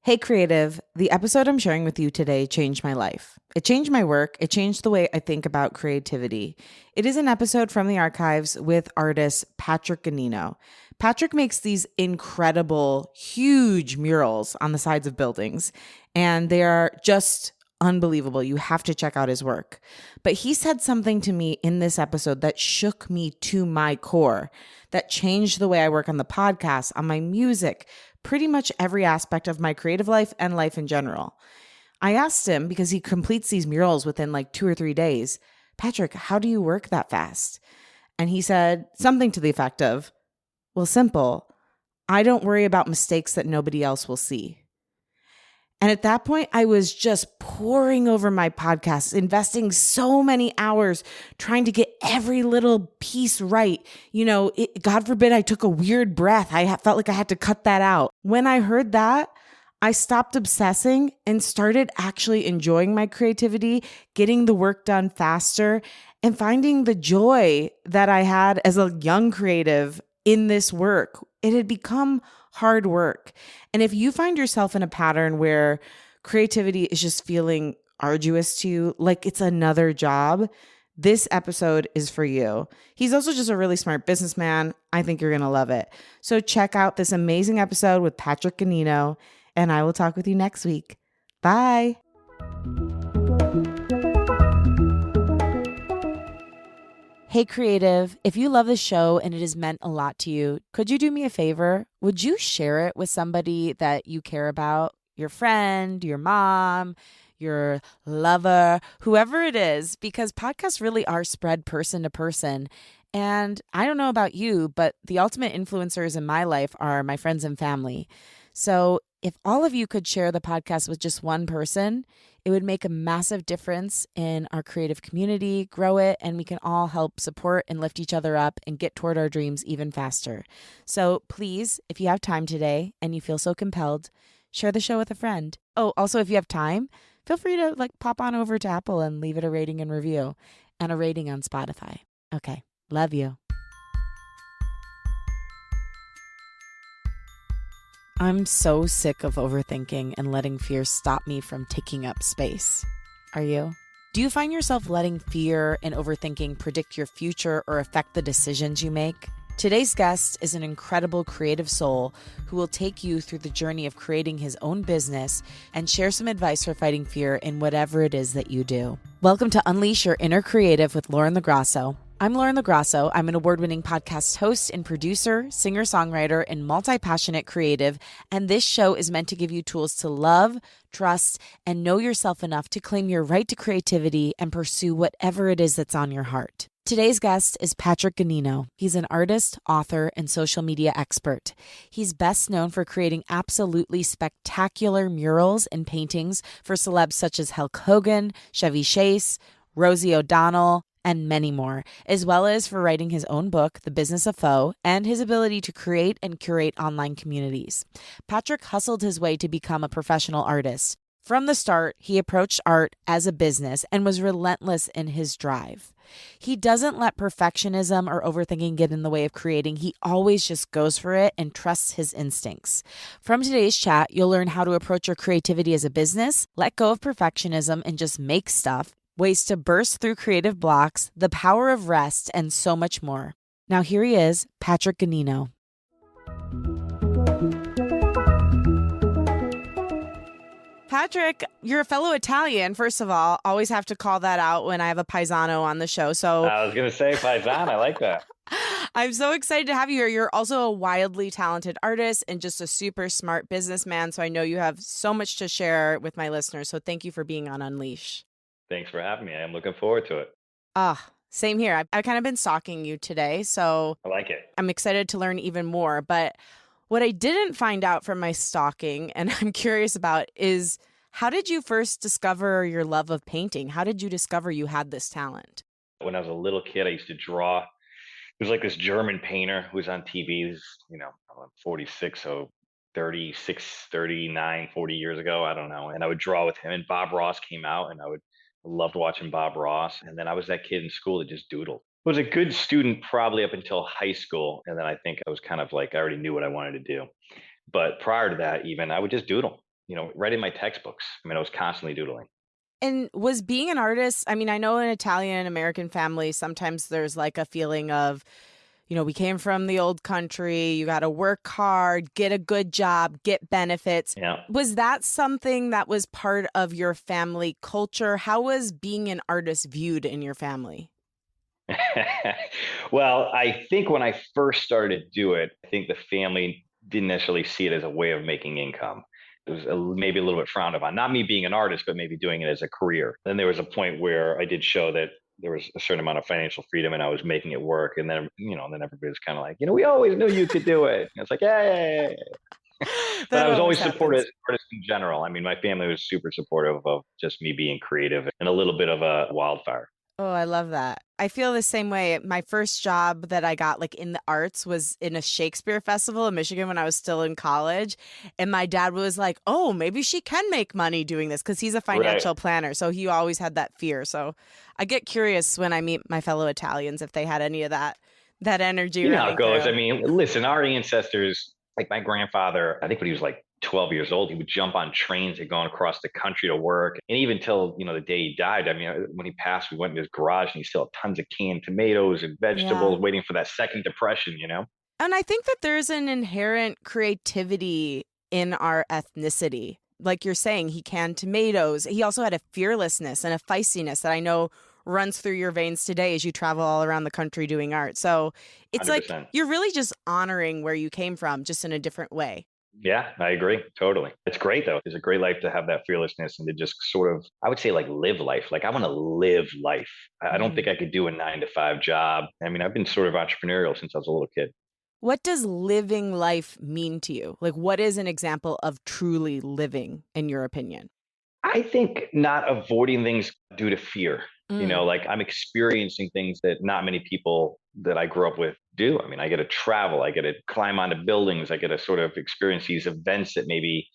Hey, creative, the episode I'm sharing with you today changed my life. It changed my work. It changed the way I think about creativity. It is an episode from the archives with artist Patrick Ganino. Patrick makes these incredible, huge murals on the sides of buildings, and they are just unbelievable. You have to check out his work. But he said something to me in this episode that shook me to my core, that changed the way I work on the podcast, on my music, pretty much every aspect of my creative life and life in general. I asked him, because he completes these murals within like 2 or 3 days, Patrick, how do you work that fast? And he said something to the effect of, well, simple. I don't worry about mistakes that nobody else will see. And at that point, I was just poring over my podcasts, investing so many hours trying to get every little piece right. God forbid I took a weird breath. Felt like I had to cut that out. When I heard that, I stopped obsessing and started actually enjoying my creativity, getting the work done faster, and finding the joy that I had as a young creative in this work. It had become hard work. And if you find yourself in a pattern where creativity is just feeling arduous to you, like it's another job, this episode is for you. He's also just a really smart businessman. I think you're going to love it. So check out this amazing episode with Patrick Ganino, and I will talk with you next week. Bye. Hey, creative, if you love the show and it has meant a lot to you, could you do me a favor? Would you share it with somebody that you care about? Your friend, your mom, your lover, whoever it is, because podcasts really are spread person to person. And I don't know about you, but the ultimate influencers in my life are my friends and family. So if all of you could share the podcast with just one person, it would make a massive difference in our creative community, grow it, and we can all help support and lift each other up and get toward our dreams even faster. So please, if you have time today and you feel so compelled, share the show with a friend. Oh, also, if you have time, feel free to pop on over to Apple and leave it a rating and review and a rating on Spotify. Okay, love you. I'm so sick of overthinking and letting fear stop me from taking up space. Are you? Do you find yourself letting fear and overthinking predict your future or affect the decisions you make? Today's guest is an incredible creative soul who will take you through the journey of creating his own business and share some advice for fighting fear in whatever it is that you do. Welcome to Unleash Your Inner Creative with Lauren LaGrasso. I'm Lauren LaGrasso. I'm an award-winning podcast host and producer, singer-songwriter, and multi-passionate creative, and this show is meant to give you tools to love, trust, and know yourself enough to claim your right to creativity and pursue whatever it is that's on your heart. Today's guest is Patrick Ganino. He's an artist, author, and social media expert. He's best known for creating absolutely spectacular murals and paintings for celebs such as Hulk Hogan, Chevy Chase, Rosie O'Donnell, and many more, as well as for writing his own book, The Business of Faux, and his ability to create and curate online communities. Patrick hustled his way to become a professional artist. From the start, he approached art as a business and was relentless in his drive. He doesn't let perfectionism or overthinking get in the way of creating. He always just goes for it and trusts his instincts. From today's chat, you'll learn how to approach your creativity as a business, let go of perfectionism and just make stuff, ways to burst through creative blocks, the power of rest, and so much more. Now here he is, Patrick Ganino. Patrick, you're a fellow Italian, first of all. Always have to call that out when I have a paisano on the show. So I was going to say paisan. I like that. I'm so excited to have you here. You're also a wildly talented artist and just a super smart businessman. So I know you have so much to share with my listeners. So thank you for being on Unleash. Thanks for having me. I'm looking forward to it. Same here. I've kind of been stalking you today, so I like it. I'm excited to learn even more. But what I didn't find out from my stalking, and I'm curious about, is how did you first discover your love of painting? How did you discover you had this talent? When I was a little kid, I used to draw. There's like this German painter who's on TV. I'm 46, so 36, 39, 40 years ago. I don't know. And I would draw with him. And Bob Ross came out, and I loved watching Bob Ross. And then I was that kid in school that just doodled. I was a good student probably up until high school. And then I think I was kind of like, I already knew what I wanted to do. But prior to that, even I would just doodle. right in my textbooks. I mean, I was constantly doodling. And was being an artist, I mean, I know in Italian American families, sometimes there's like a feeling of, we came from the old country, you got to work hard, get a good job, get benefits. Yeah. Was that something that was part of your family culture? How was being an artist viewed in your family? Well, I think when I first started to do it, I think the family didn't necessarily see it as a way of making income. It was maybe a little bit frowned upon. Not me being an artist, but maybe doing it as a career. Then there was a point where I did show that there was a certain amount of financial freedom and I was making it work. And then, then everybody was kind of like, we always knew you could do it. And it's like, yeah. But I That was always always supportive happens. as artists in general. I mean, my family was super supportive of just me being creative and a little bit of a wildfire. Oh, I love that. I feel the same way. My first job that I got like in the arts was in a Shakespeare festival in Michigan when I was still in college. And my dad was like, "Oh, maybe she can make money doing this," because he's a Right. financial planner. So he always had that fear. So I get curious when I meet my fellow Italians if they had any of that energy You know how it running goes. I through. mean, listen, our ancestors, like my grandfather, I think when he was like 12 years old, he would jump on trains and going across the country to work. And even till, the day he died, I mean, when he passed, we went in his garage and he still had tons of canned tomatoes and Yeah. vegetables waiting for that second depression. And I think that there's an inherent creativity in our ethnicity. Like you're saying, he canned tomatoes. He also had a fearlessness and a feistiness that I know runs through your veins today as you travel all around the country doing art. So it's like 100%. you're really just honoring where you came from, just in a different way. Yeah, I agree. Totally. It's great though. It's a great life to have that fearlessness and to just sort of, I would say like live life. Like I want to live life. I don't Mhm. think I could do a 9 to 5 job. I mean, I've been sort of entrepreneurial since I was a little kid. What does living life mean to you? Like, what is an example of truly living, in your opinion? I think not avoiding things due to fear. Mm, Like I'm experiencing things that not many people that I grew up with do. I mean, I get to travel, I get to climb onto buildings, I get to sort of experience these events that maybe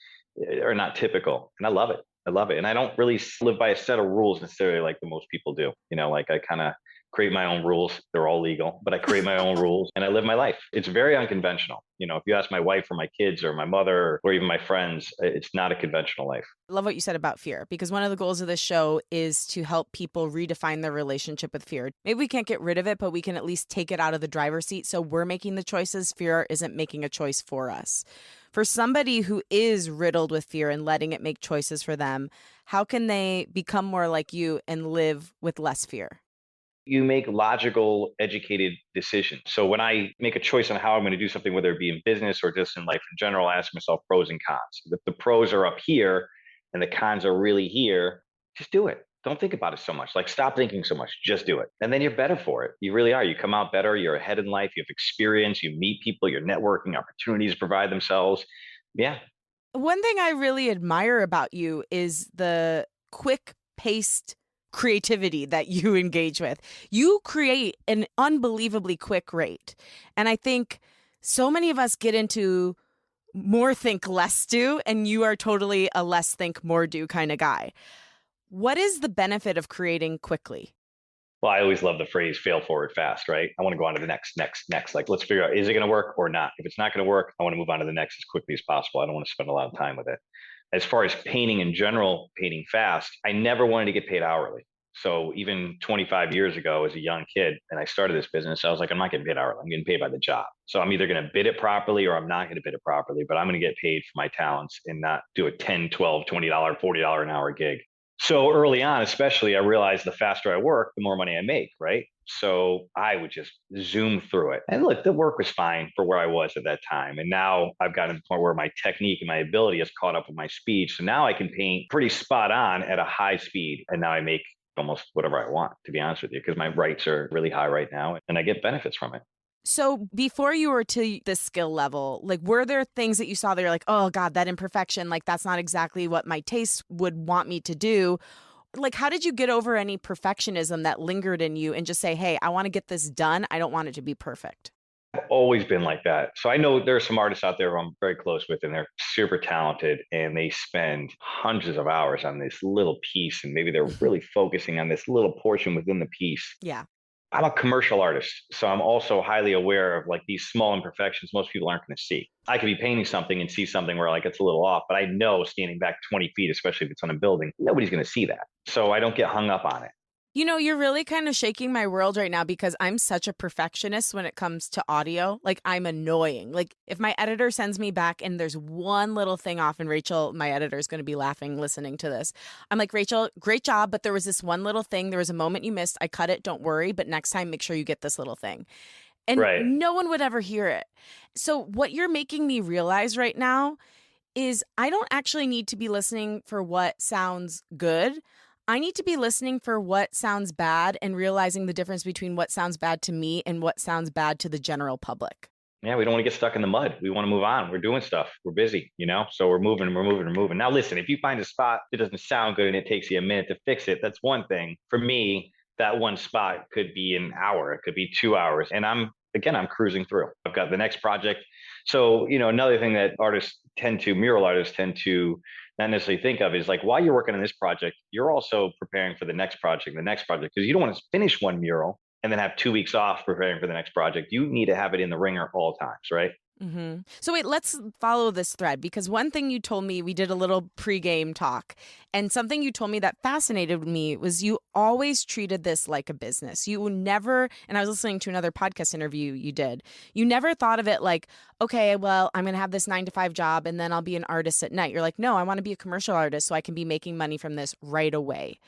are not typical. And I love it. I love it. And I don't really live by a set of rules necessarily like the most people do. Like I kind of create my own rules. They're all legal, but I create my own rules and I live my life. It's very unconventional. If you ask my wife or my kids or my mother or even my friends, it's not a conventional life. I love what you said about fear because one of the goals of this show is to help people redefine their relationship with fear. Maybe we can't get rid of it, but we can at least take it out of the driver's seat so we're making the choices. Fear isn't making a choice for us. For somebody who is riddled with fear and letting it make choices for them, how can they become more like you and live with less fear? You make logical, educated decisions. So when I make a choice on how I'm going to do something, whether it be in business or just in life in general, I ask myself pros and cons. If the pros are up here and the cons are really here, just do it. Don't think about it so much. Like stop thinking so much. Just do it. And then you're better for it. You really are. You come out better. You're ahead in life. You have experience. You meet people. You're networking. Opportunities provide themselves. Yeah. One thing I really admire about you is the quick paced creativity that you engage with. You create an unbelievably quick rate. And I think so many of us get into more think, less do, and you are totally a less think, more do kind of guy. What is the benefit of creating quickly? Well, I always love the phrase fail forward fast, right? I want to go on to the next, next, next. Like, let's figure out, is it going to work or not? If it's not going to work, I want to move on to the next as quickly as possible. I don't want to spend a lot of time with it. As far as painting in general, painting fast, I never wanted to get paid hourly. So even 25 years ago, as a young kid, and I started this business, I was like, I'm not getting paid hourly. I'm getting paid by the job. So I'm either going to bid it properly or I'm not going to bid it properly, but I'm going to get paid for my talents and not do a 10, 12, $20, $40 an hour gig. So early on, especially, I realized the faster I work, the more money I make, right? So I would just zoom through it. And look, the work was fine for where I was at that time. And now I've gotten to the point where my technique and my ability has caught up with my speed. So now I can paint pretty spot on at a high speed. And now I make almost whatever I want, to be honest with you, because my rates are really high right now and I get benefits from it. So before you were to the skill level, like were there things that you saw that you're like, oh God, that imperfection, like that's not exactly what my taste would want me to do? Like, how did you get over any perfectionism that lingered in you and just say, hey, I want to get this done. I don't want it to be perfect. I've always been like that. So I know there are some artists out there who I'm very close with and they're super talented and they spend hundreds of hours on this little piece and maybe they're really focusing on this little portion within the piece. Yeah. I'm a commercial artist, so I'm also highly aware of like these small imperfections most people aren't going to see. I could be painting something and see something where like it's a little off, but I know standing back 20 feet, especially if it's on a building, nobody's going to see that. So I don't get hung up on it. You know, you're really kind of shaking my world right now because I'm such a perfectionist when it comes to audio. Like, I'm annoying. Like, if my editor sends me back and there's one little thing off, and Rachel, my editor, is going to be laughing listening to this, I'm like, Rachel, great job, but there was this one little thing. There was a moment you missed. I cut it. Don't worry. But next time, make sure you get this little thing. And Right. no one would ever hear it. So, what you're making me realize right now is I don't actually need to be listening for what sounds good. I need to be listening for what sounds bad and realizing the difference between what sounds bad to me and what sounds bad to the general public. Yeah, we don't want to get stuck in the mud. We want to move on. We're doing stuff. We're busy, So we're moving and we're moving and moving. Now, listen, if you find a spot that doesn't sound good and it takes you a minute to fix it, that's one thing. For me, that one spot could be an hour, it could be 2 hours. And I'm cruising through. I've got the next project. So, another thing that mural artists tend to not necessarily think of is like while you're working on this project, you're also preparing for the next project, because you don't want to finish one mural and then have 2 weeks off preparing for the next project. You need to have it in the ringer all times, right? So wait, let's follow this thread because one thing you told me, we did a little pregame talk, and something you told me that fascinated me was you always treated this like a business. You never, and I was listening to another podcast interview you did, you never thought of it like, okay, well, I'm going to have this 9 to 5 job and then I'll be an artist at night. You're like, no, I want to be a commercial artist so I can be making money from this right away.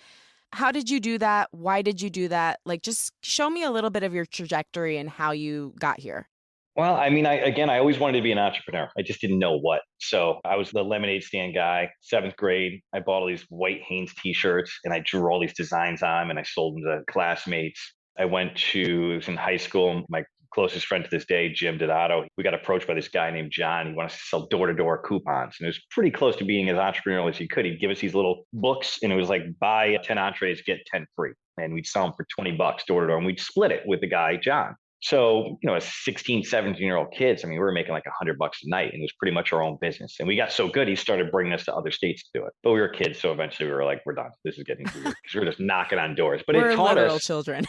How did you do that? Why did you do that? Like, just show me a little bit of your trajectory and how you got here. Well, I mean, I always wanted to be an entrepreneur. I just didn't know what. So I was the lemonade stand guy. Seventh grade, I bought all these white Hanes T-shirts and I drew all these designs on them and I sold them to classmates. I it was in high school. My closest friend to this day, Jim Donato, we got approached by this guy named John. He wanted us to sell door-to-door coupons. And it was pretty close to being as entrepreneurial as he could. He'd give us these little books and it was like buy 10 entrees, get 10 free. And we'd sell them for 20 bucks door to door. And we'd split it with the guy, John. So, as 16, 17-year-old kids, I mean, we were making like $100 a night and it was pretty much our own business. And we got so good, he started bringing us to other states to do it. But we were kids. So eventually we were like, we're done. This is getting weird because we were just knocking on doors. But We're it taught literal us, children.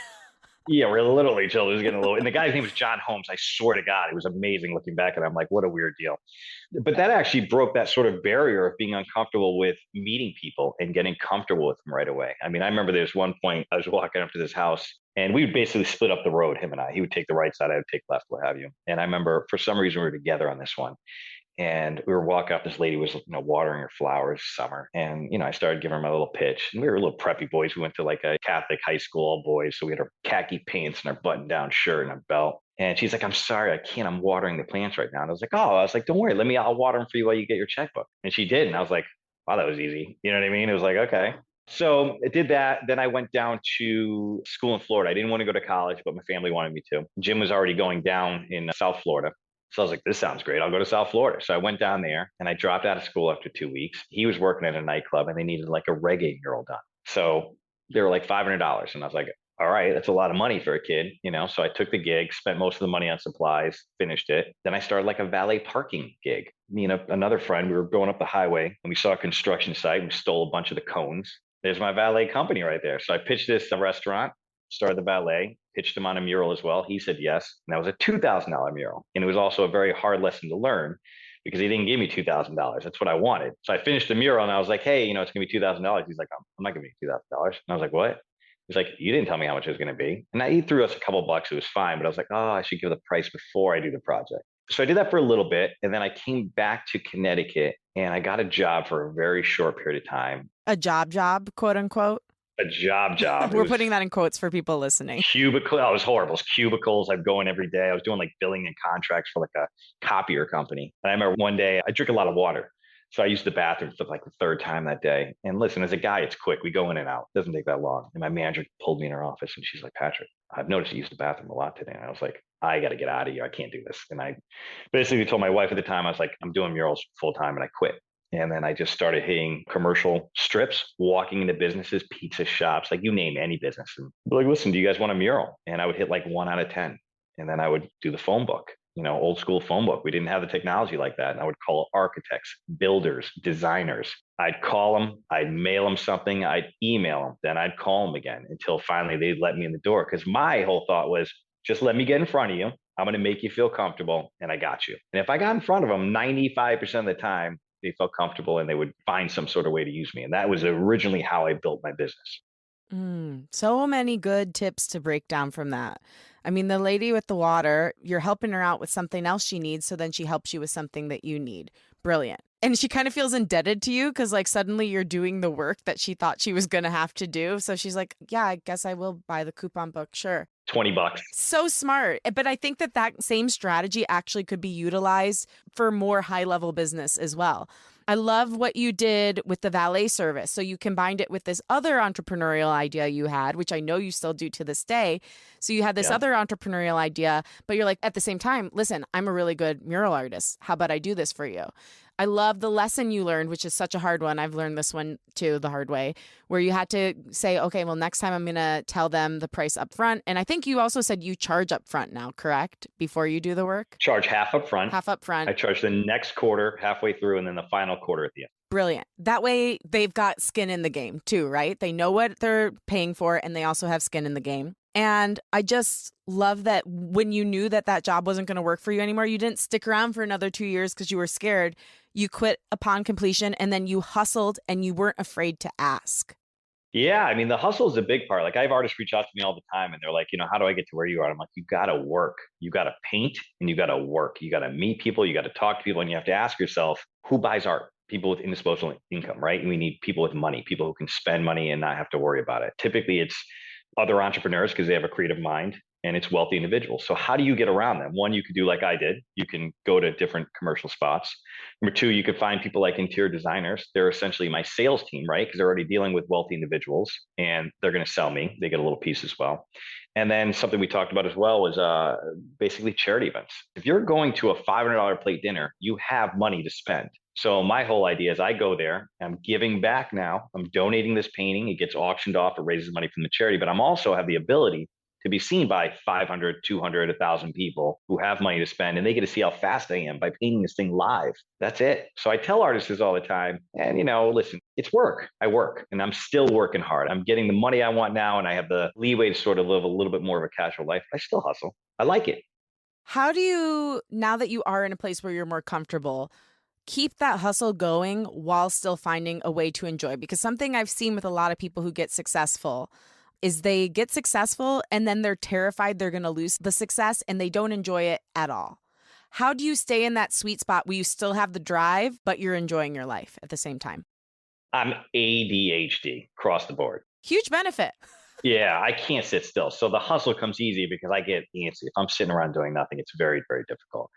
yeah, we're literally children. It was getting a little, and the guy's name was John Holmes. I swear to God, it was amazing looking back. And I'm like, what a weird deal. But that actually broke that sort of barrier of being uncomfortable with meeting people and getting comfortable with them right away. I mean, I remember there's one point I was walking up to this house and we would basically split up the road, him and I. He would take the right side, I would take left, what have you. And I remember for some reason we were together on this one. And we were walking up. This lady was, watering her flowers summer. And, I started giving her my little pitch. And we were little preppy boys. We went to like a Catholic high school, all boys. So we had our khaki pants and our button down shirt and our belt. And she's like, I'm sorry, I can't. I'm watering the plants right now. And I was like, don't worry. I'll water them for you while you get your checkbook. And she did. And I was like, wow, that was easy. You know what I mean? It was like, okay. So I did that. Then I went down to school in Florida. I didn't want to go to college, but my family wanted me to. Jim was already going down in South Florida. So I was like, this sounds great. I'll go to South Florida. So I went down there and I dropped out of school after 2 weeks. He was working at a nightclub and they needed like a reggae mural done. So they were like $500. And I was like, all right, that's a lot of money for a kid. So I took the gig, spent most of the money on supplies, finished it. Then I started like a valet parking gig. Me and another friend, we were going up the highway and we saw a construction site. We stole a bunch of the cones. There's my valet company right there. So I pitched this to a restaurant, started the valet, pitched him on a mural as well. He said yes. And that was a $2,000 mural. And it was also a very hard lesson to learn because he didn't give me $2,000. That's what I wanted. So I finished the mural and I was like, hey, it's going to be $2,000. He's like, I'm not going to be $2,000. And I was like, what? He's like, you didn't tell me how much it was going to be. And he threw us a couple bucks. It was fine. But I was like, oh, I should give the price before I do the project. So I did that for a little bit. And then I came back to Connecticut and I got a job for a very short period of time. A job, quote unquote. A job. We're putting that in quotes for people listening. Cubicle. Oh, it was horrible. It was cubicles. I'd go in every day. I was doing like billing and contracts for like a copier company. And I remember one day I drink a lot of water. So I used the bathroom for like the third time that day. And listen, as a guy, it's quick. We go in and out. It doesn't take that long. And my manager pulled me in her office and she's like, Patrick, I've noticed you use the bathroom a lot today. And I was like, I got to get out of here. I can't do this. And I basically told my wife at the time, I was like, I'm doing murals full time and I quit. And then I just started hitting commercial strips, walking into businesses, pizza shops, like you name any business. And be like, listen, do you guys want a mural? And I would hit like 1 out of 10. And then I would do the phone book, old school phone book. We didn't have the technology like that. And I would call architects, builders, designers. I'd call them, I'd mail them something, I'd email them, then I'd call them again until finally they'd let me in the door. Because my whole thought was, just let me get in front of you. I'm going to make you feel comfortable, and I got you. And if I got in front of them 95% of the time, they felt comfortable and they would find some sort of way to use me. And that was originally how I built my business. So many good tips to break down from that. I mean, the lady with the water, you're helping her out with something else she needs, so then she helps you with something that you need. Brilliant. And she kind of feels indebted to you because, like, suddenly you're doing the work that she thought she was going to have to do. So she's like, yeah, I guess I will buy the coupon book. Sure. $20. So smart. But I think that that same strategy actually could be utilized for more high level business as well. I love what you did with the valet service. So you combined it with this other entrepreneurial idea you had, which I know you still do to this day. So you had this Yeah. other entrepreneurial idea, but you're like, at the same time, listen, I'm a really good mural artist. How about I do this for you? I love the lesson you learned, which is such a hard one. I've learned this one too, the hard way, where you had to say, okay, well, next time I'm going to tell them the price up front. And I think you also said you charge up front now, correct? Before you do the work? Charge half up front. Half up front. I charge the next quarter halfway through and then the final quarter at the end. Brilliant. That way they've got skin in the game too, right? They know what they're paying for and they also have skin in the game. And I just love that when you knew that that job wasn't going to work for you anymore, you didn't stick around for another 2 years because you were scared. You quit upon completion and then you hustled and you weren't afraid to ask. Yeah, I mean, the hustle is a big part. Like I have artists reach out to me all the time and they're like, how do I get to where you are? I'm like, you got to work. You got to paint and you got to work. You got to meet people. You got to talk to people. And you have to ask yourself, who buys art? People with indisposable income, right? We need people with money, people who can spend money and not have to worry about it. Typically, it's other entrepreneurs because they have a creative mind and it's wealthy individuals. So how do you get around them? One, you could do like I did. You can go to different commercial spots. Number two, you could find people like interior designers. They're essentially my sales team, right? Because they're already dealing with wealthy individuals and they're going to sell me. They get a little piece as well. And then something we talked about as well was basically charity events. If you're going to a $500 plate dinner, you have money to spend. So my whole idea is I go there, I'm giving back now. I'm donating this painting. It gets auctioned off. It raises money from the charity, but I'm also have the ability to be seen by 500, 200, 1,000 people who have money to spend, and they get to see how fast I am by painting this thing live. That's it. So I tell artists this all the time, and listen, it's work. I work, and I'm still working hard. I'm getting the money I want now, and I have the leeway to sort of live a little bit more of a casual life. I still hustle. I like it. How do you, now that you are in a place where you're more comfortable, keep that hustle going while still finding a way to enjoy? Because something I've seen with a lot of people who get successful is they get successful and then they're terrified they're going to lose the success and they don't enjoy it at all. How do you stay in that sweet spot where you still have the drive, but you're enjoying your life at the same time? I'm ADHD across the board. Huge benefit. Yeah, I can't sit still. So the hustle comes easy because I get antsy. If I'm sitting around doing nothing, it's very, very difficult.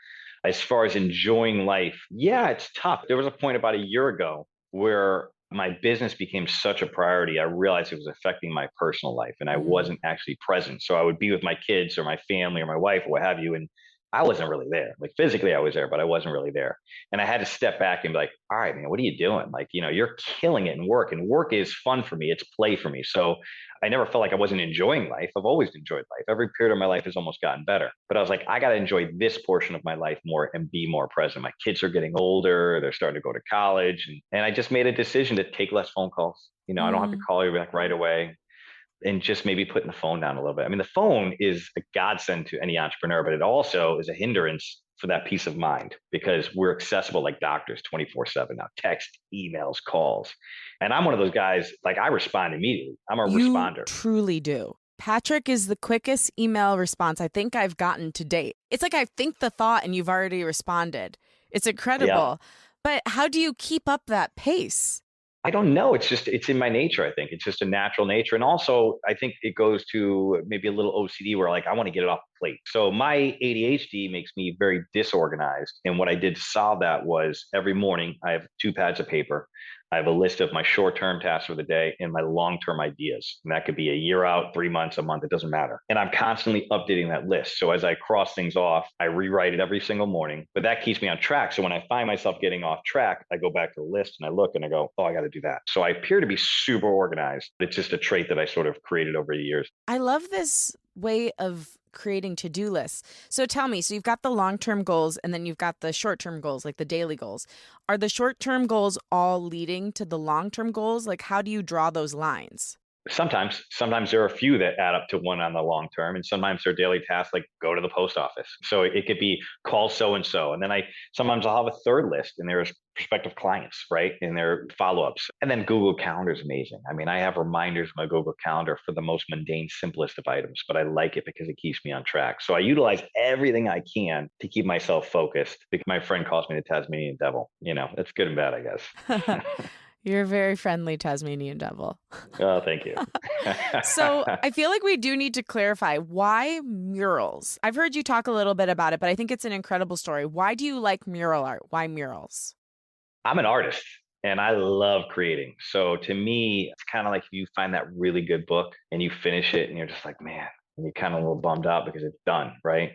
As far as enjoying life, yeah, it's tough. There was a point about a year ago where my business became such a priority. I realized it was affecting my personal life and I Mm. wasn't actually present. So I would be with my kids or my family or my wife or what have you. And I wasn't really there. Like physically, I was there, but I wasn't really there. And I had to step back and be like, all right, man, what are you doing? Like, you're killing it in work, and work is fun for me. It's play for me. So I never felt like I wasn't enjoying life. I've always enjoyed life. Every period of my life has almost gotten better. But I was like, I got to enjoy this portion of my life more and be more present. My kids are getting older. They're starting to go to college. And I just made a decision to take less phone calls. I don't have to Mm. call you back right away and just maybe putting the phone down a little bit. I mean, the phone is a godsend to any entrepreneur, but it also is a hindrance for that peace of mind because we're accessible like doctors 24/7 now, text, emails, calls. And I'm one of those guys, like I respond immediately. I'm a You responder. truly do. Patrick is the quickest email response I think I've gotten to date. It's like I think the thought and you've already responded. It's Yeah. incredible. But how do you keep up that pace? I don't know. It's in my nature. I think it's just a natural nature. And also I think it goes to maybe a little OCD where like I want to get it off the plate. So my ADHD makes me very disorganized. And what I did to solve that was every morning I have two pads of paper. I have a list of my short-term tasks for the day and my long-term ideas. And that could be a year out, 3 months, a month, it doesn't matter. And I'm constantly updating that list. So as I cross things off, I rewrite it every single morning, but that keeps me on track. So when I find myself getting off track, I go back to the list and I look and I go, oh, I got to do that. So I appear to be super organized. It's just a trait that I sort of created over the years. I love this way of creating to-do lists. So tell me, so you've got the long-term goals and then you've got the short-term goals, like the daily goals. Are the short-term goals all leading to the long-term goals? Like, how do you draw those lines? Sometimes there are a few that add up to one on the long term, and sometimes they're daily tasks like go to the post office. So it could be call so and so, and then I sometimes I'll have a third list, and there's prospective clients, right, and their follow ups. And then Google Calendar is amazing. I mean, I have reminders in my Google Calendar for the most mundane, simplest of items, but I like it because it keeps me on track. So I utilize everything I can to keep myself focused. Because my friend calls me the Tasmanian devil. It's good and bad, I guess. You're a very friendly Tasmanian devil. Oh, thank you. So I feel like we do need to clarify why murals. I've heard you talk a little bit about it, but I think it's an incredible story. Why do you like mural art? Why murals? I'm an artist and I love creating. So to me, it's kind of like if you find that really good book and you finish it and you're just like, man, and you're kind of a little bummed out because it's done, right?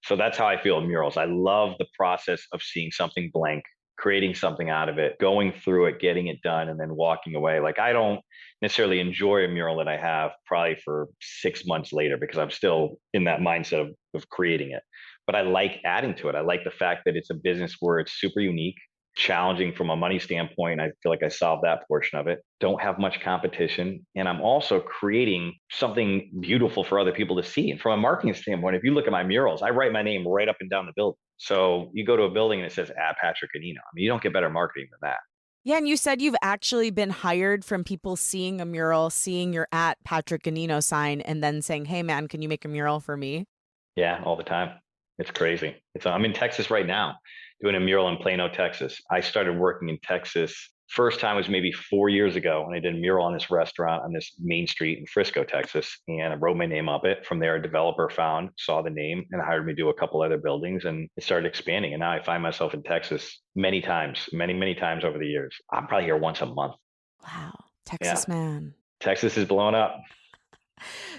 So that's how I feel in murals. I love the process of seeing something blank, creating something out of it, going through it, getting it done, and then walking away. Like I don't necessarily enjoy a mural that I have probably for 6 months later because I'm still in that mindset of creating it. But I like adding to it. I like the fact that it's a business where it's super unique, challenging from a money standpoint. I feel like I solved that portion of it. Don't have much competition. And I'm also creating something beautiful for other people to see. And from a marketing standpoint, if you look at my murals, I write my name right up and down the building. So you go to a building and it says, Patrick Ganino. I mean, you don't get better marketing than that. Yeah, and you said you've actually been hired from people seeing a mural, seeing your at Patrick Ganino sign, and then saying, "Hey, man, can you make a mural for me?" Yeah, all the time. It's crazy. I'm in Texas right now doing a mural in Plano, Texas. I started working in Texas. First time was maybe 4 years ago, and I did a mural on this restaurant on this main street in Frisco, Texas, and I wrote my name up it. From there, a developer saw the name, and hired me to do a couple other buildings, and it started expanding. And now I find myself in Texas many times, many times over the years. I'm probably here once a month. Wow, Yeah, Texas man. Texas is blowing up.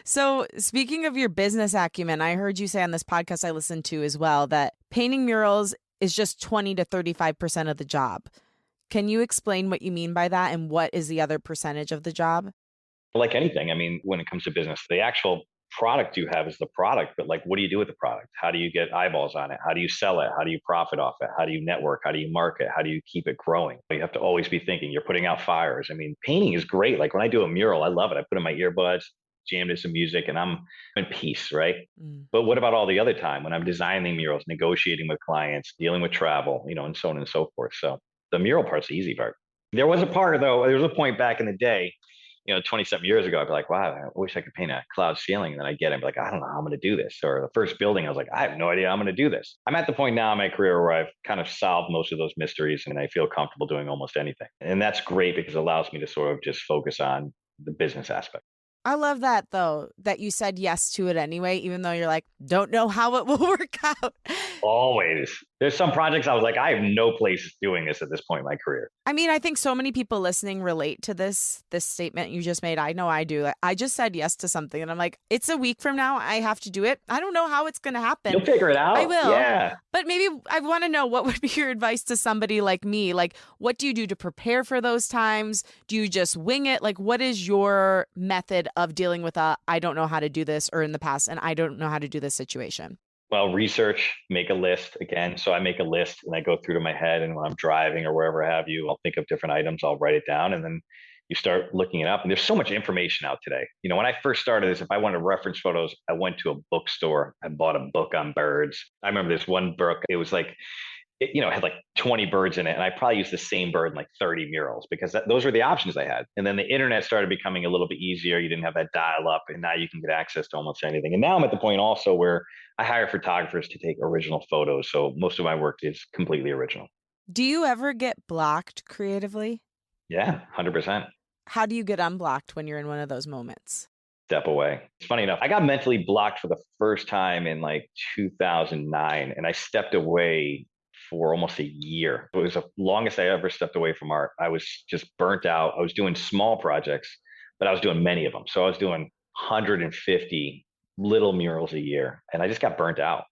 So, speaking of your business acumen, I heard you say on this podcast I listened to as well that painting murals is just 20 to 35% of the job. Can you explain what you mean by that and what is the other percentage of the job? Like anything, I mean, when it comes to business, the actual product you have is the product, but like, what do you do with the product? How do you get eyeballs on it? How do you sell it? How do you profit off it? How do you network? How do you market? How do you keep it growing? You have to always be thinking you're putting out fires. I mean, painting is great. Like when I do a mural, I love it. I put in my earbuds, jam to some music, and I'm in peace, right? Mm. But what about all the other time when I'm designing murals, negotiating with clients, dealing with travel, and so on and so forth? So the mural part's the easy part. There was a part though, there was a point back in the day 27 years ago, I'd be like, wow, I wish I could paint a cloud ceiling. And then I get it, I'd be like, I don't know how I'm going to do this. Or the first building, I was like, I have no idea how I'm going to do this. I'm at the point now in my career where I've kind of solved most of those mysteries and I feel comfortable doing almost anything. And that's great because it allows me to sort of just focus on the business aspect. I love that though, that you said yes to it anyway, even though you're like, don't know how it will work out. Always. There's some projects I was like, I have no place doing this at this point in my career. I mean, I think so many people listening relate to this statement you just made. I know I do. Like, I just said yes to something and I'm like, it's a week from now. I have to do it. I don't know how it's going to happen. You'll figure it out. I will. Yeah. But maybe I want to know what would be your advice to somebody like me? Like, what do you do to prepare for those times? Do you just wing it? Like, what is your method of dealing with I don't know how to do this, or in the past, and I don't know how to do this situation? Well, research, make a list again. So I make a list and I go through to my head. And when I'm driving or wherever I have you, I'll think of different items, I'll write it down. And then you start looking it up. And there's so much information out today. When I first started this, if I wanted reference photos, I went to a bookstore. I bought a book on birds. I remember this one book, it was like, it had like 20 birds in it. And I probably used the same bird in like 30 murals because those were the options I had. And then the internet started becoming a little bit easier. You didn't have that dial up and now you can get access to almost anything. And now I'm at the point also where I hire photographers to take original photos. So most of my work is completely original. Do you ever get blocked creatively? Yeah, 100%. How do you get unblocked when you're in one of those moments? Step away. It's funny enough, I got mentally blocked for the first time in like 2009 and I stepped away for almost a year. It was the longest I ever stepped away from art. I was just burnt out. I was doing small projects, but I was doing many of them. So I was doing 150 little murals a year and I just got burnt out.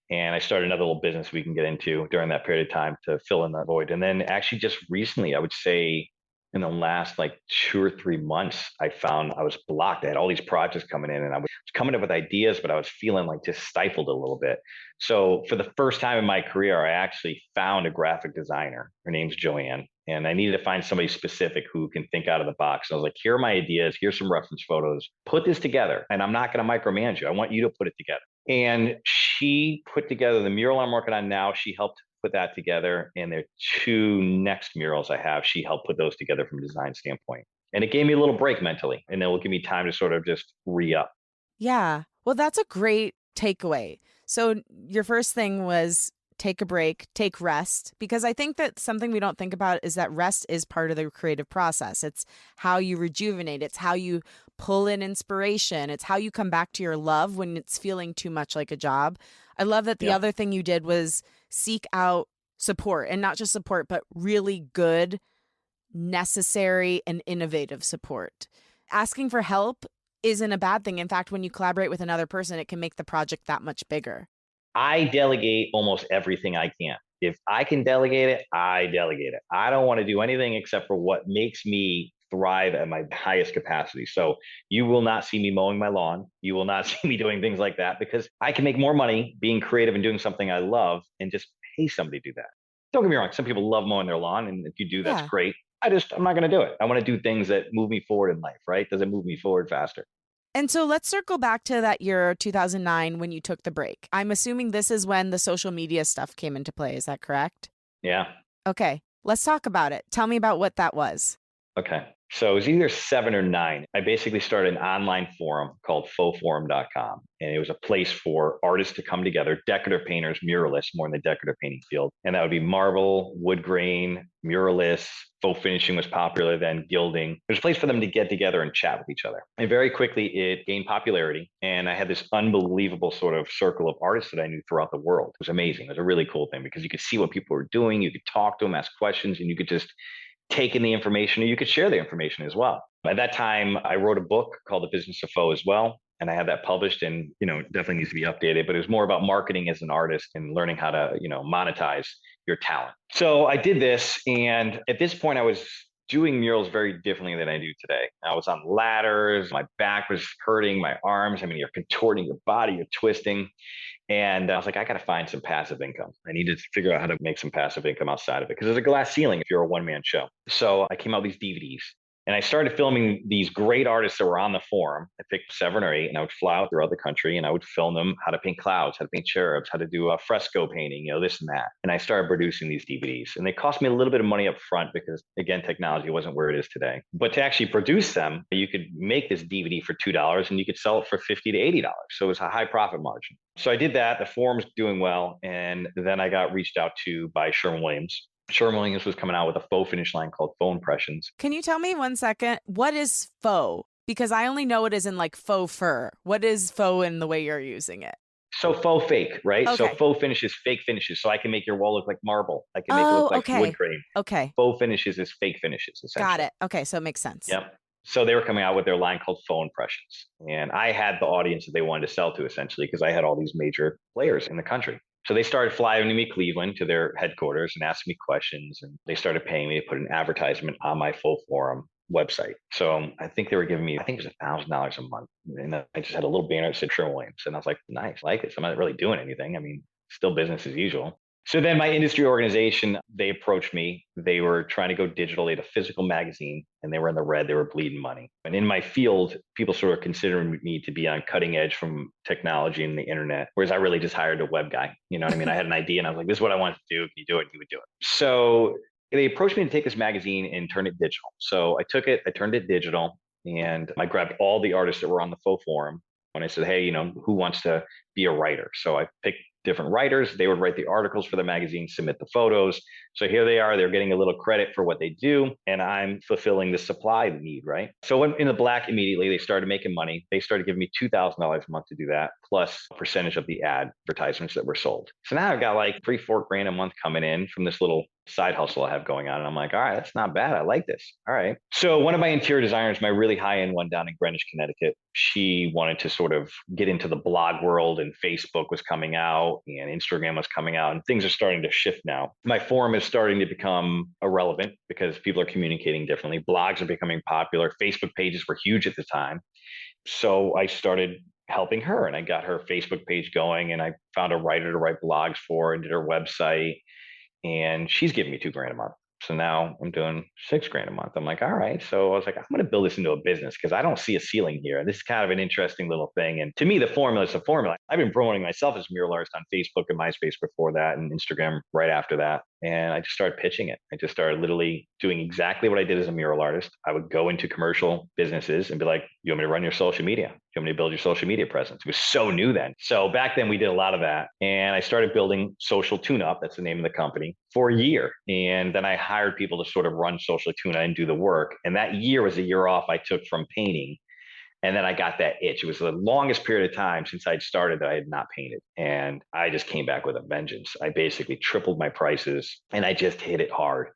And I started another little business we can get into during that period of time to fill in that void. And then actually just recently, I would say in the last like 2 or 3 months, I found I was blocked. I had all these projects coming in and I was coming up with ideas, but I was feeling like just stifled a little bit. So for the first time in my career, I actually found a graphic designer. Her name's Joanne. And I needed to find somebody specific who can think out of the box. And I was like, here are my ideas. Here's some reference photos. Put this together. And I'm not going to micromanage you. I want you to put it together. And she put together the mural I'm working on now. She helped put that together. And the two next murals I have, she helped put those together from a design standpoint. And it gave me a little break mentally. And it will give me time to sort of just re up. Yeah. Well, that's a great takeaway. So, your first thing was take a break, take rest, because I think that something we don't think about is that rest is part of the creative process. It's how you rejuvenate, it's how you pull in inspiration, it's how you come back to your love when it's feeling too much like a job. I love that the Yeah. other thing you did was seek out support, and not just support, but really good, necessary, and innovative support. Asking for help isn't a bad thing. In fact, when you collaborate with another person, it can make the project that much bigger. I delegate almost everything I can. If I can delegate it, I delegate it. I don't want to do anything except for what makes me thrive at my highest capacity. So you will not see me mowing my lawn. You will not see me doing things like that because I can make more money being creative and doing something I love and just pay somebody to do that. Don't get me wrong. Some people love mowing their lawn. And if you do, that's Yeah. great. I'm not going to do it. I want to do things that move me forward in life, right? Does it move me forward faster? And so let's circle back to that year, 2009, when you took the break. I'm assuming this is when the social media stuff came into play. Is that correct? Yeah. Okay, let's talk about it. Tell me about what that was. Okay. So it was either 7 or 9. I basically started an online forum called fauxforum.com. And it was a place for artists to come together, decorative painters, muralists, more in the decorative painting field. And that would be marble, wood grain, muralists, faux finishing was popular then, gilding. It was a place for them to get together and chat with each other. And very quickly it gained popularity. And I had this unbelievable sort of circle of artists that I knew throughout the world. It was amazing. It was a really cool thing because you could see what people were doing. You could talk to them, ask questions, and you could just take in the information and you could share the information as well. At that time, I wrote a book called The Business of Faux as well. And I had that published and, it definitely needs to be updated, but it was more about marketing as an artist and learning how to, monetize your talent. So I did this. And at this point, I was doing murals very differently than I do today. I was on ladders. My back was hurting, my arms. I mean, you're contorting your body, you're twisting. And I was like, I got to find some passive income. I need to figure out how to make some passive income outside of it because there's a glass ceiling if you're a one-man show. So I came out with these DVDs and I started filming these great artists that were on the forum. I picked 7 or 8 and I would fly out throughout the country and I would film them how to paint clouds, how to paint cherubs, how to do a fresco painting, this and that. And I started producing these DVDs and they cost me a little bit of money up front because again, technology wasn't where it is today. But to actually produce them, you could make this DVD for $2 and you could sell it for $50 to $80. So it was a high profit margin. So I did that. The forum's doing well. And then I got reached out to by Sherwin-Williams. Sherwin-Williams was coming out with a faux finish line called Faux Impressions. Can you tell me 1 second? What is faux? Because I only know it as in like faux fur. What is faux in the way you're using it? So faux fake, right? So Okay. faux finishes, fake finishes. So I can make your wall look like marble. I can make it Oh, look like wood okay. grain. Okay. Faux finishes is fake finishes, Got essentially. it. Okay. So it makes sense. Yep. So they were coming out with their line called Faux Impressions. And I had the audience that they wanted to sell to, essentially, because I had all these major players in the country. So they started flying to me, Cleveland, to their headquarters and asking me questions. And they started paying me to put an advertisement on my Faux Forum website. So I think they were giving me, I think it was $1,000 a month. And I just had a little banner that said Sherwin-Williams. And I was like, nice, I like this. I'm not really doing anything. I mean, still business as usual. So then my industry organization, they approached me. They were trying to go digital. They had a physical magazine and they were in the red. They were bleeding money. And in my field, people sort of considering me to be on cutting edge from technology and the internet, whereas I really just hired a web guy. You know what I mean? I had an idea and I was like, this is what I want to do. Can you do it? He would do it. So they approached me to take this magazine and turn it digital. So I took it, I turned it digital, and I grabbed all the artists that were on the faux forum. And I said, hey, who wants to be a writer? So I picked different writers. They would write the articles for the magazine, submit the photos. So here they are. They're getting a little credit for what they do. And I'm fulfilling the supply need, right? So I went in the black immediately. They started making money. They started giving me $2,000 a month to do that, plus a percentage of the advertisements that were sold. So now I've got like 3, 4 grand a month coming in from this little side hustle I have going on. And I'm like, all right, that's not bad. I like this. All right. So one of my interior designers, my really high end one down in Greenwich, Connecticut, she wanted to sort of get into the blog world, and Facebook was coming out and Instagram was coming out, and things are starting to shift now. My forum is starting to become irrelevant because people are communicating differently. Blogs are becoming popular. Facebook pages were huge at the time. So I started helping her, and I got her Facebook page going, and I found a writer to write blogs for and did her website, and she's giving me 2 grand a month. So now I'm doing 6 grand a month. I'm like, all right. So I was like, I'm going to build this into a business because I don't see a ceiling here. And this is kind of an interesting little thing. And to me, the formula is the formula. I've been promoting myself as a mural artist on Facebook and MySpace before that, and Instagram right after that. And I just started pitching it. I just started literally doing exactly what I did as a mural artist. I would go into commercial businesses and be like, you want me to run your social media? You want me to build your social media presence? It was so new then. So back then we did a lot of that. And I started building Social Tune Up. That's the name of the company, for a year. And then I hired people to sort of run Social Tune Up and do the work. And that year was a year off I took from painting. And then I got that itch. It was the longest period of time since I'd started that I had not painted. And I just came back with a vengeance. I basically tripled my prices and I just hit it hard.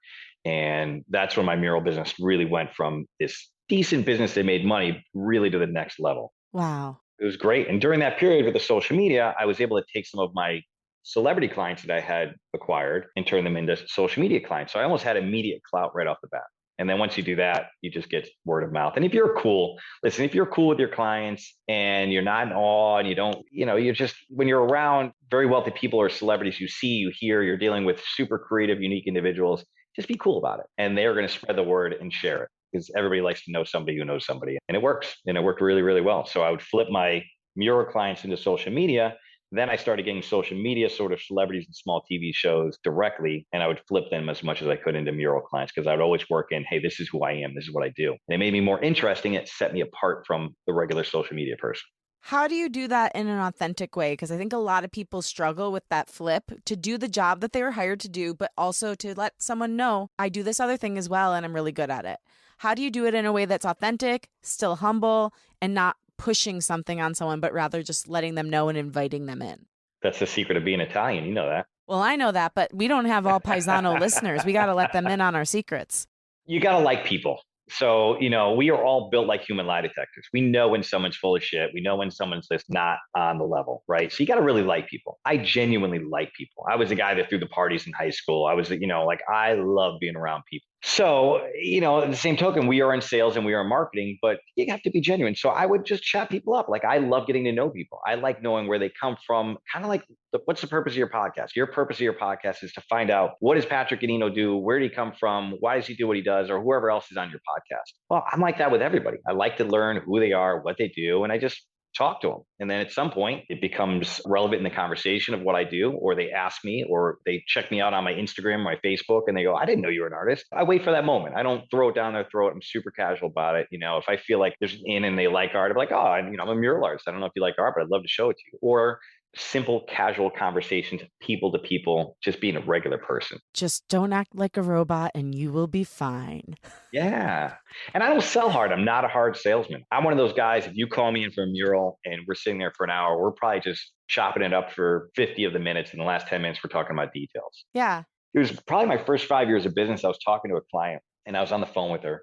And that's when my mural business really went from this decent business that made money really to the next level. Wow. It was great. And during that period with the social media, I was able to take some of my celebrity clients that I had acquired and turn them into social media clients. So I almost had immediate clout right off the bat. And then once you do that, you just get word of mouth. And if you're cool, listen, if you're cool with your clients and you're not in awe and you don't, you're just, when you're around very wealthy people or celebrities, you see, you hear, you're dealing with super creative, unique individuals, just be cool about it. And they're going to spread the word and share it, because everybody likes to know somebody who knows somebody. And it works. And it worked really, really well. So I would flip my mural clients into social media. Then I started getting social media sort of celebrities and small TV shows directly, and I would flip them as much as I could into mural clients, because I would always work in, hey, this is who I am, this is what I do. And it made me more interesting. It set me apart from the regular social media person. How do you do that in an authentic way? Because I think a lot of people struggle with that flip to do the job that they were hired to do, but also to let someone know, I do this other thing as well, and I'm really good at it. How do you do it in a way that's authentic, still humble, and not pushing something on someone, but rather just letting them know and inviting them in? That's the secret of being Italian. You know that. Well, I know that, but we don't have all Paisano listeners. We got to let them in on our secrets. You got to like people. So, we are all built like human lie detectors. We know when someone's full of shit. We know when someone's just not on the level, right? So you got to really like people. I genuinely like people. I was a guy that threw the parties in high school. I was, I love being around people. So, at the same token, we are in sales and we are in marketing, but you have to be genuine. So I would just chat people up. Like, I love getting to know people. I like knowing where they come from. Kind of like, what's the purpose of your podcast? Your purpose of your podcast is to find out, what does Patrick Ganino do? Where did he come from? Why does he do what he does? Or whoever else is on your podcast. Well, I'm like that with everybody. I like to learn who they are, what they do, and I just talk to them. And then at some point it becomes relevant in the conversation of what I do, or they ask me, or they check me out on my Instagram, my Facebook, and they go, I didn't know you were an artist. I wait for that moment. I don't throw it down their throat. I'm super casual about it. If I feel like there's an in and they like art, I'm like, oh, I'm a mural artist. I don't know if you like art, but I'd love to show it to you. Or simple, casual conversations, people to people, just being a regular person. Just don't act like a robot and you will be fine. Yeah. And I don't sell hard. I'm not a hard salesman. I'm one of those guys, if you call me in for a mural and we're sitting there for an hour, we're probably just chopping it up for 50 of the minutes. In the last 10 minutes, we're talking about details. Yeah. It was probably my first 5 years of business. I was talking to a client and I was on the phone with her.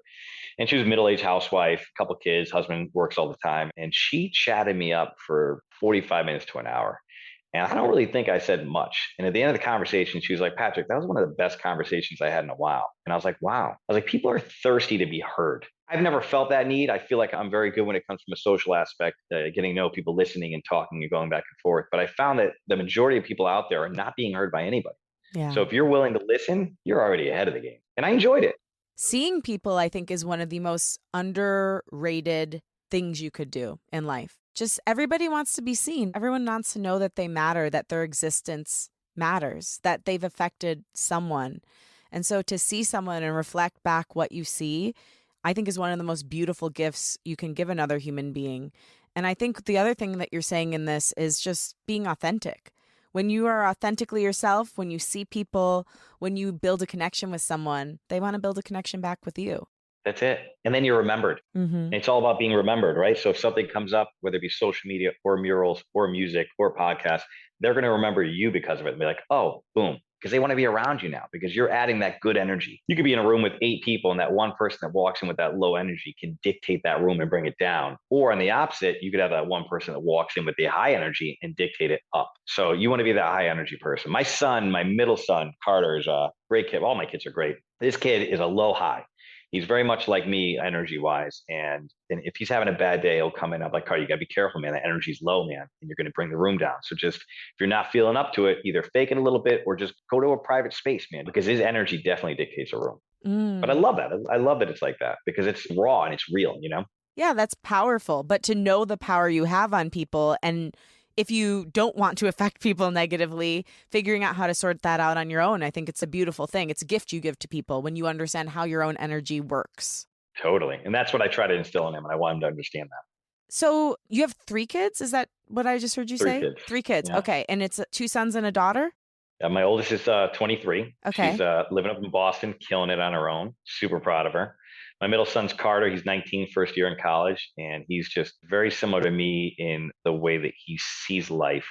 And she was a middle-aged housewife, a couple of kids, husband works all the time. And she chatted me up for 45 minutes to an hour. And I don't really think I said much. And at the end of the conversation, she was like, Patrick, that was one of the best conversations I had in a while. And I was like, wow. I was like, people are thirsty to be heard. I've never felt that need. I feel like I'm very good when it comes from a social aspect, getting to know people, listening and talking and going back and forth. But I found that the majority of people out there are not being heard by anybody. Yeah. So if you're willing to listen, you're already ahead of the game. And I enjoyed it. Seeing people, I think, is one of the most underrated things you could do in life. Just everybody wants to be seen. Everyone wants to know that they matter, that their existence matters, that they've affected someone. And so to see someone and reflect back what you see, I think is one of the most beautiful gifts you can give another human being. And I think the other thing that you're saying in this is just being authentic. When you are authentically yourself, when you see people, when you build a connection with someone, they want to build a connection back with you. That's it. And then you're remembered. Mm-hmm. And it's all about being remembered, right? So if something comes up, whether it be social media or murals or music or podcasts, they're going to remember you because of it and be like, oh, boom. Because they want to be around you now because you're adding that good energy. You could be in a room with 8 people and that one person that walks in with that low energy can dictate that room and bring it down. Or on the opposite, you could have that one person that walks in with the high energy and dictate it up. So you want to be that high energy person. My son, my middle son, Carter, is a great kid. All my kids are great. This kid is a low high. He's very much like me energy wise. And if he's having a bad day, he'll come in. I'm like, Carl, you got to be careful, man. The energy's low, man. And you're going to bring the room down. So just, if you're not feeling up to it, either fake it a little bit or just go to a private space, man, because his energy definitely dictates a room. But I Mm. love that. I love that it's like that because it's raw and it's real, you know? Yeah, that's powerful. But to know the power you have on people, and if you don't want to affect people negatively, figuring out how to sort that out on your own, I think it's a beautiful thing. It's a gift you give to people when you understand how your own energy works. Totally. And that's what I try to instill in him. And I want him to understand that. So you have 3 kids? Is that what I just heard you Three say? kids. 3 kids. Yeah. Okay. And it's 2 sons and a daughter? My oldest is 23. She's Okay. living up in Boston, killing it on her own. Super proud of her. My middle son's Carter. He's 19, first year in college, and he's just very similar to me in the way that he sees life.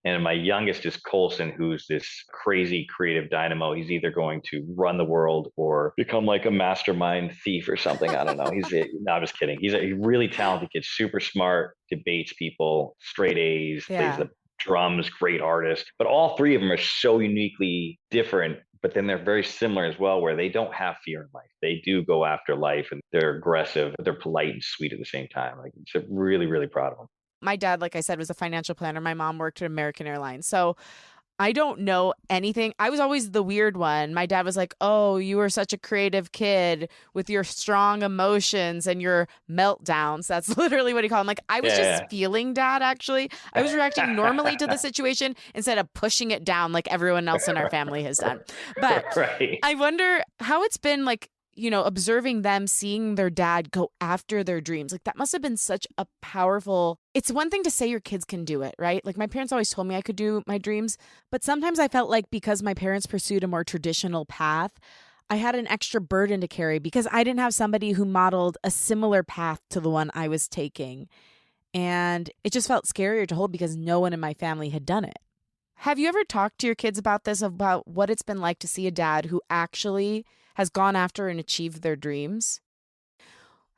And my youngest is Colson, who's this crazy creative dynamo. He's either going to run the world or become like a mastermind thief or something. I don't know. No, I'm just kidding. He's a really talented kid, super smart, debates people, straight A's, plays Yeah. the drums, great artist. But all three of them are so uniquely different. But then they're very similar as well, where they don't have fear in life. They do go after life and they're aggressive, but they're polite and sweet at the same time. Like, it's really, really proud of them. My dad, like I said, was a financial planner. My mom worked at American Airlines. So I don't know anything. I was always the weird one. My dad was like, "Oh, you were such a creative kid with your strong emotions and your meltdowns." That's literally what he called them. Like, I was just Yeah. feeling dad, actually. I was reacting normally to the situation instead of pushing it down like everyone else in our family has done. But Right. I wonder how it's been like, observing them, seeing their dad go after their dreams. Like that must have been such a powerful. It's one thing to say your kids can do it, right? Like my parents always told me I could do my dreams, but sometimes I felt like because my parents pursued a more traditional path, I had an extra burden to carry because I didn't have somebody who modeled a similar path to the one I was taking. And it just felt scarier to hold because no one in my family had done it. Have you ever talked to your kids about this, about what it's been like to see a dad who actually has gone after and achieved their dreams?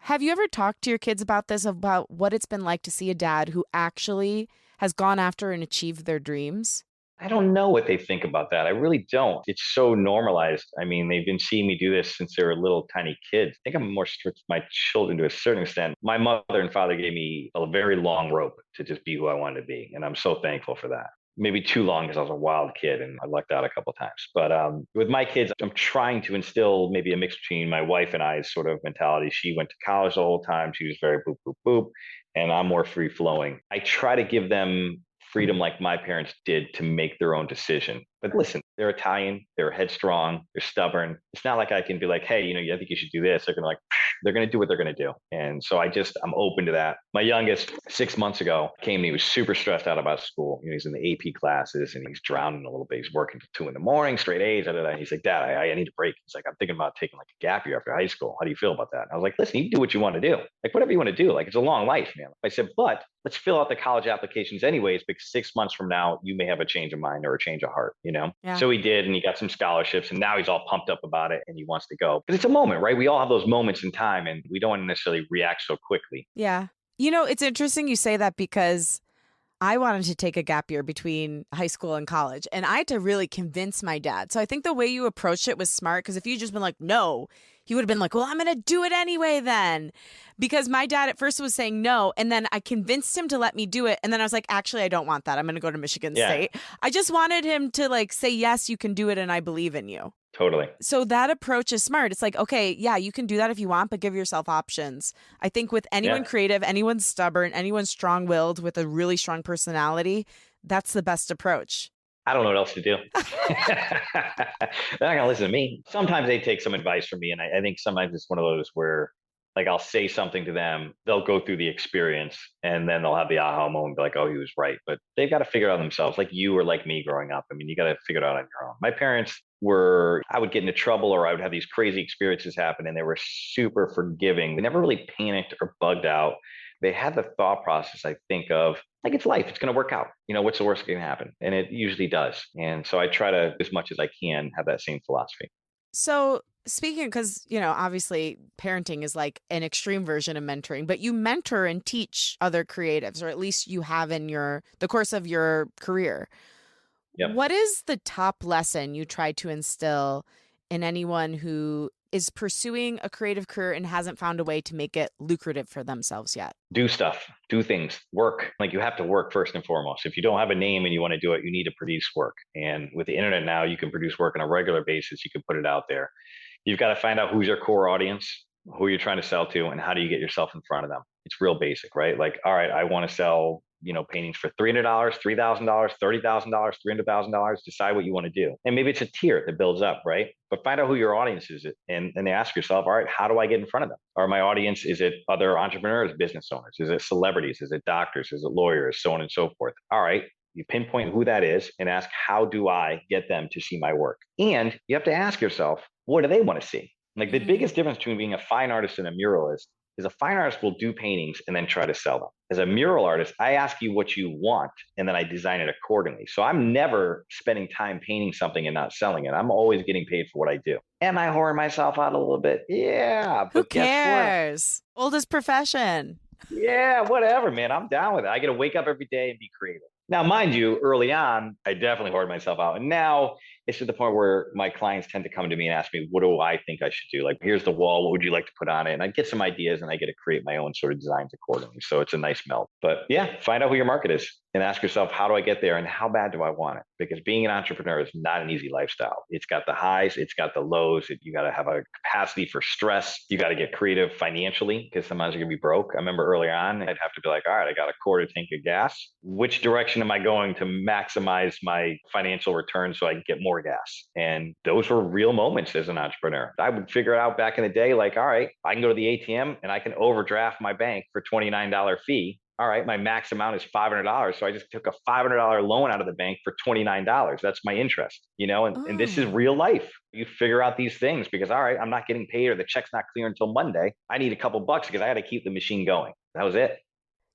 Have you ever talked to your kids about this, about what it's been like to see a dad who actually has gone after and achieved their dreams? I don't know what they think about that. I really don't. It's so normalized. I mean, they've been seeing me do this since they were little tiny kids. I think I'm more strict with my children to a certain extent. My mother and father gave me a very long rope to just be who I wanted to be. And I'm so thankful for that. Maybe too long because I was a wild kid and I lucked out a couple of times. But with my kids, I'm trying to instill maybe a mix between my wife and I's sort of mentality. She went to college the whole time. She was very boop, boop, boop. And I'm more free flowing. I try to give them freedom like my parents did to make their own decision. But listen, they're Italian, they're headstrong, they're stubborn. It's not like I can be like, hey, I think you should do this. They're gonna they're gonna do what they're gonna do. And so I'm open to that. My youngest 6 months ago came and he was super stressed out about school. He's in the AP classes and he's drowning a little bit. He's working till 2 in the morning, straight A's. Da, da, da. He's like, Dad, I need a break. He's like, I'm thinking about taking like a gap year after high school. How do you feel about that? And I was like, listen, you do what you want to do. Like whatever you want to do. Like it's a long life, man. I said, but let's fill out the college applications anyways, because 6 months from now, you may have a change of mind or a change of heart. Yeah. So he did, and he got some scholarships, and now he's all pumped up about it and he wants to go. Because it's a moment, right? We all have those moments in time and we don't want to necessarily react so quickly. Yeah. It's interesting you say that because I wanted to take a gap year between high school and college, and I had to really convince my dad. So I think the way you approached it was smart because if you just been like, no, he would have been like, well, I'm going to do it anyway then. Because my dad at first was saying no, and then I convinced him to let me do it. And then I was like, actually, I don't want that. I'm going to go to Michigan Yeah, State. I just wanted him to like say, yes, you can do it, and I believe in you. totally. So that approach is smart. It's like, okay, yeah, you can do that if you want, but give yourself options. I think with anyone Yeah. creative, anyone stubborn, anyone strong willed with a really strong personality, that's the best approach. I don't know what else to do. They're not going to listen to me. Sometimes they take some advice from me. And I think sometimes it's one of those where Like I'll say something to them, they'll go through the experience and then they'll have the aha moment, be like, oh, he was right. But they've got to figure it out themselves, like you or like me growing up. I mean, you got to figure it out on your own. My parents were, I would get into trouble or I would have these crazy experiences happen and they were super forgiving. They never really panicked or bugged out. They had the thought process, I think, of like, it's life, it's going to work out. What's the worst that can happen? And it usually does. And so I try to, as much as I can, have that same philosophy. So, speaking, because, obviously parenting is like an extreme version of mentoring, but you mentor and teach other creatives, or at least you have in the course of your career. Yep. What is the top lesson you try to instill in anyone who is pursuing a creative career and hasn't found a way to make it lucrative for themselves yet? Do stuff, do things, work. Like you have to work first and foremost. If you don't have a name and you want to do it, you need to produce work. And with the internet now, you can produce work on a regular basis. You can put it out there. You've got to find out who's your core audience, who you're trying to sell to, and how do you get yourself in front of them. It's real basic, right? Like, all right, I want to sell, paintings for $300, $3,000, $30,000, $300,000. Decide what you want to do, and maybe it's a tier that builds up, right? But find out who your audience is, and ask yourself, all right, how do I get in front of them? Or my audience, is it other entrepreneurs, business owners? Is it celebrities? Is it doctors? Is it lawyers? So on and so forth. All right, you pinpoint who that is and ask, how do I get them to see my work? And you have to ask yourself, what do they want to see? Like the biggest difference between being a fine artist and a muralist is a fine artist will do paintings and then try to sell them. As a mural artist, I ask you what you want and then I design it accordingly. So I'm never spending time painting something and not selling it. I'm always getting paid for what I do. Am I whoring myself out a little bit? Yeah, Who but guess what? cares? Oldest profession. Yeah, whatever, man. I'm down with it. I get to wake up every day and be creative. Now, mind you, early on, I definitely hoard myself out. And now it's to the point where my clients tend to come to me and ask me, what do I think I should do? Like, here's the wall. What would you like to put on it? And I get some ideas and I get to create my own sort of designs accordingly. So it's a nice melt. But yeah, find out who your market is and ask yourself, how do I get there and how bad do I want it? Because being an entrepreneur is not an easy lifestyle. It's got the highs, it's got the lows. You got to have a capacity for stress. You got to get creative financially because sometimes you're going to be broke. I remember early on, I'd have to be like, all right, I got a quarter tank of gas. Which direction am I going to maximize my financial return so I can get more gas? And those were real moments as an entrepreneur. I would figure it out back in the day, like, all right, I can go to the ATM and I can overdraft my bank for $29 fee. All right, my max amount is $500. So I just took a $500 loan out of the bank for $29. That's my interest, and this is Oh. real life. You figure out these things because, all right, I'm not getting paid or the check's not clear until Monday. I need a couple bucks because I got to keep the machine going. That was it.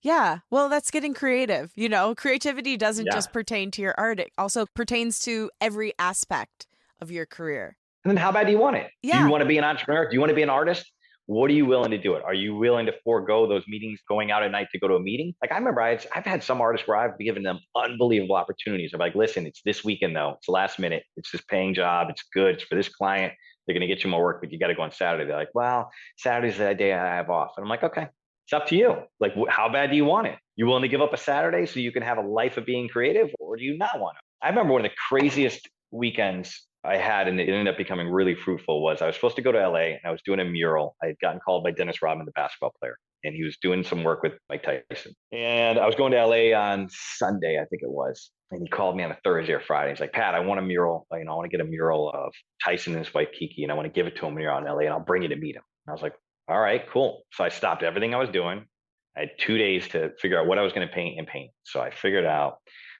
Yeah, well, that's getting creative. Creativity doesn't Yeah. just pertain to your art, it also pertains to every aspect of your career. And then how bad do you want it? Do you Yeah. want to be an entrepreneur? Do you want to be an artist? What are you willing to do it? Are you willing to forego those meetings, going out at night to go to a meeting? Like I remember I've had some artists where I've given them unbelievable opportunities. I'm like, listen, it's this weekend though. It's last minute. It's this paying job. It's good. It's for this client. They're going to get you more work, but you got to go on Saturday. They're like, well, Saturday's the day I have off. And I'm like, okay, it's up to you. Like, how bad do you want it? You willing to give up a Saturday so you can have a life of being creative, or do you not want it? I remember one of the craziest weekends I had, and it ended up becoming really fruitful, was I was supposed to go to LA and I was doing a mural. I had gotten called by Dennis Rodman, the basketball player, and he was doing some work with Mike Tyson. And I was going to LA on Sunday, I think it was. And he called me on a Thursday or Friday. He's like, Pat, I want a mural. I want to get a mural of Tyson and his wife Kiki, and I want to give it to him when you're out in LA, and I'll bring you to meet him. And I was like, all right, cool. So I stopped everything I was doing. I had 2 days to figure out what I was going to paint and paint. So I figured out.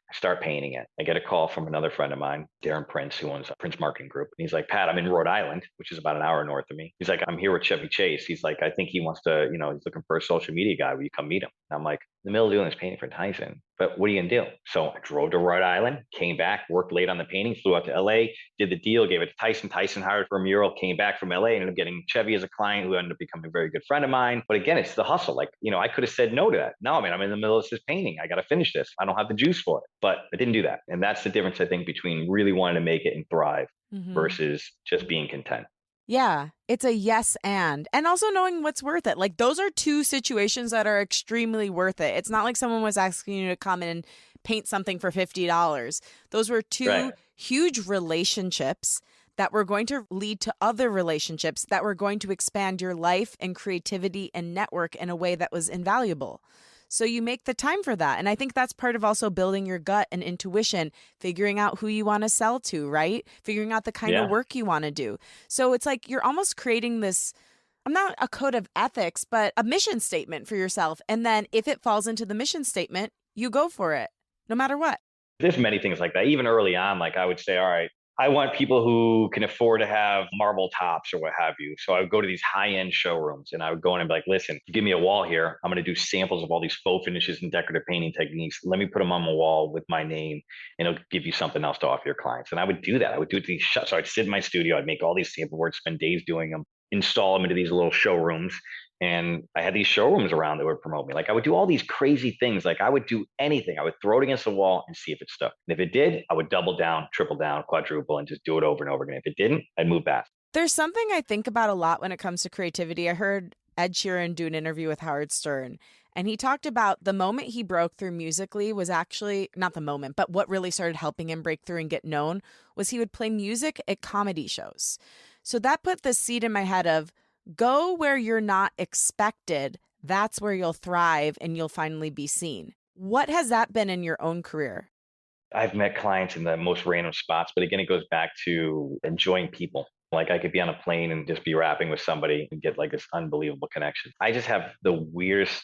I start painting it. I get a call from another friend of mine, Darren Prince, who owns a Prince Marketing Group. And he's like, Pat, I'm in Rhode Island, which is about an hour north of me. He's like, I'm here with Chevy Chase. He's like, I think he wants to, he's looking for a social media guy. Will you come meet him? And I'm like, in the middle of doing this painting for Tyson, but what are you going to do? So I drove to Rhode Island, came back, worked late on the painting, flew out to LA, did the deal, gave it to Tyson. Tyson hired for a mural, came back from LA, ended up getting Chevy as a client who ended up becoming a very good friend of mine. But again, it's the hustle. Like, I could have said no to that. No, man, I'm in the middle of this painting. I got to finish this. I don't have the juice for it, but I didn't do that. And that's the difference, I think, between really wanting to make it and thrive versus just being content. Yeah, it's a yes and also knowing what's worth it. Like those are two situations that are extremely worth it. It's not like someone was asking you to come in and paint something for $50. Those were two Right. huge relationships that were going to lead to other relationships that were going to expand your life and creativity and network in a way that was invaluable. So you make the time for that. And I think that's part of also building your gut and intuition, figuring out who you want to sell to, right? Figuring out the kind of Yeah. work you want to do. So it's like you're almost creating this not a code of ethics, but a mission statement for yourself. And then if it falls into the mission statement, you go for it, no matter what. There's many things like that. Even early on, like I would say, all right, I want people who can afford to have marble tops or what have you. So I would go to these high end showrooms and I would go in and be like, listen, give me a wall here. I'm going to do samples of all these faux finishes and decorative painting techniques. Let me put them on the wall with my name and it'll give you something else to offer your clients. And I would do that. I would do it to these shots. So I'd sit in my studio, I'd make all these sample boards, spend days doing them, install them into these little showrooms. And I had these showrooms around that would promote me. Like I would do all these crazy things. Like I would do anything. I would throw it against the wall and see if it stuck. And if it did, I would double down, triple down, quadruple, and just do it over and over again. If it didn't, I'd move back. There's something I think about a lot when it comes to creativity. I heard Ed Sheeran do an interview with Howard Stern, and he talked about the moment he broke through musically was actually not the moment, but what really started helping him break through and get known was he would play music at comedy shows. So that put the seed in my head of go where you're not expected. That's where you'll thrive and you'll finally be seen. What has that been in your own career? I've met clients in the most random spots, but again, it goes back to enjoying people. Like I could be on a plane and just be rapping with somebody and get like this unbelievable connection. I just have the weirdest,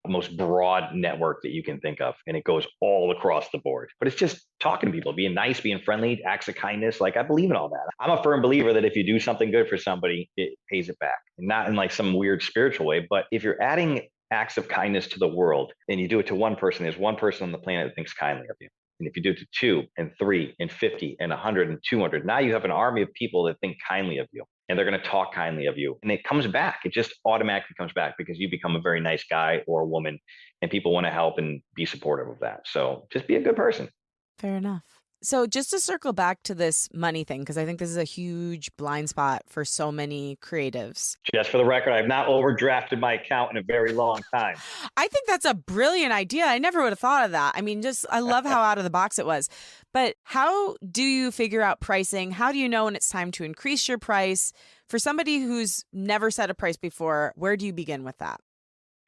most broad network that you can think of, and it goes all across the board. But it's just talking to people, being nice, being friendly, acts of kindness. Like I believe in all that. I'm a firm believer that if you do something good for somebody, it pays it back. And not in like some weird spiritual way, but if you're adding acts of kindness to the world and you do it to one person, there's one person on the planet that thinks kindly of you. And if you do it to two and three and 50 and 100 and 200, now you have an army of people that think kindly of you and they're going to talk kindly of you. And it comes back. It just automatically comes back because you become a very nice guy or a woman and people want to help and be supportive of that. So just be a good person. Fair enough. So just to circle back to this money thing, because I think this is a huge blind spot for so many creatives. Just for the record, I've not overdrafted my account in a very long time. I think that's a brilliant idea. I never would have thought of that. I mean, just I love how out of the box it was. But how do you figure out pricing? How do you know when it's time to increase your price? For somebody who's never set a price before, where do you begin with that?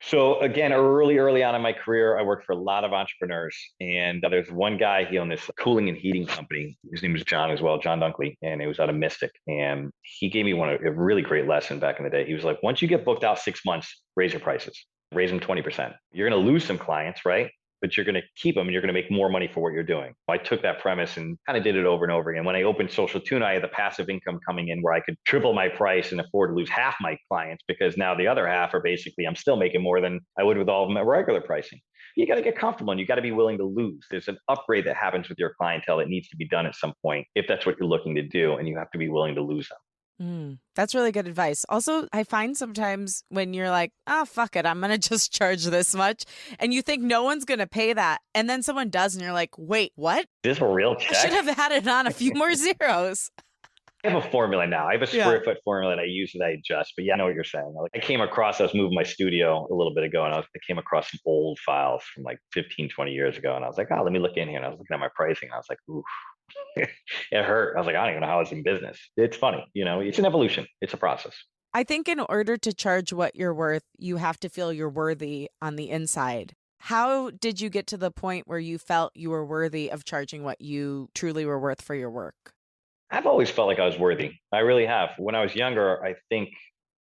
So again, early on in my career, I worked for a lot of entrepreneurs, and there's one guy. He owned this cooling and heating company. His name was John as well, John Dunkley, and it was out of Mystic. And he gave me a really great lesson back in the day. He was like, once you get booked out 6 months, raise your prices, raise them 20%. You're going to lose some clients, right? But you're going to keep them and you're going to make more money for what you're doing. I took that premise and kind of did it over and over again. When I opened Social Tuna, I had the passive income coming in where I could triple my price and afford to lose half my clients because now the other half are basically, I'm still making more than I would with all of them at regular pricing. You got to get comfortable and you got to be willing to lose. There's an upgrade that happens with your clientele that needs to be done at some point if that's what you're looking to do, and you have to be willing to lose them. That's really good advice. Also, I find sometimes when you're like, oh, fuck it, I'm going to just charge this much. And you think no one's going to pay that. And then someone does. And you're like, wait, what? Is this a real check? I should have added on a few more zeros. I have a formula now. I have a square foot formula that I use that I adjust. But yeah, I know what you're saying. Like I came across, I was moving my studio a little bit ago and I came across some old files from like 15, 20 years ago. And I was like, oh, let me look in here. And I was looking at my pricing. And I was like, ooh, it hurt. I was like, I don't even know how it's in business. It's funny. It's an evolution. It's a process. I think in order to charge what you're worth, you have to feel you're worthy on the inside. How did you get to the point where you felt you were worthy of charging what you truly were worth for your work? I've always felt like I was worthy. I really have. When I was younger, I think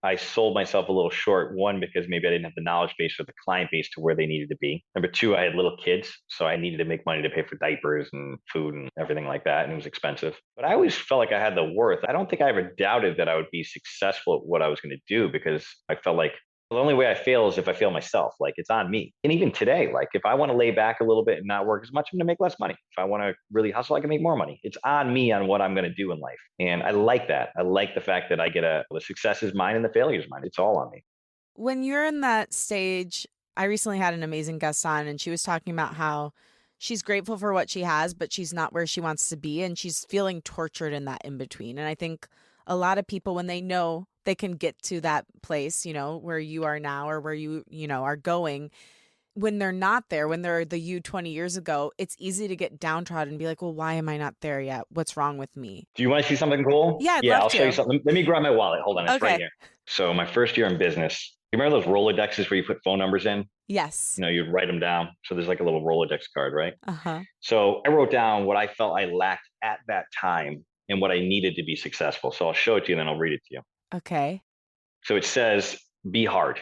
I sold myself a little short. One, because maybe I didn't have the knowledge base or the client base to where they needed to be. Number two, I had little kids, so I needed to make money to pay for diapers and food and everything like that, and it was expensive. But I always felt like I had the worth. I don't think I ever doubted that I would be successful at what I was going to do because I felt like the only way I fail is if I fail myself. Like it's on me. And even today, like if I want to lay back a little bit and not work as much, I'm going to make less money. If I want to really hustle, I can make more money. It's on me on what I'm going to do in life. And I like that. I like the fact that I get the success is mine and the failure is mine. It's all on me. When you're in that stage, I recently had an amazing guest on and she was talking about how she's grateful for what she has, but she's not where she wants to be. And she's feeling tortured in that in between. And I think a lot of people, when they know they can get to that place, where you are now or where you are going, when they're not there, when they're the you 20 years ago, it's easy to get downtrodden and be like, well, why am I not there yet? What's wrong with me? Do you want to see something cool? Yeah, I'd Yeah, love I'll to. show you something. Let me grab my wallet. Hold on. It's Okay. right here. So my first year in business, you remember those Rolodexes where you put phone numbers in? Yes. You'd write them down. So there's like a little Rolodex card, right? Uh-huh. So I wrote down what I felt I lacked at that time and what I needed to be successful. So I'll show it to you and then I'll read it to you. Okay. So it says, be hard,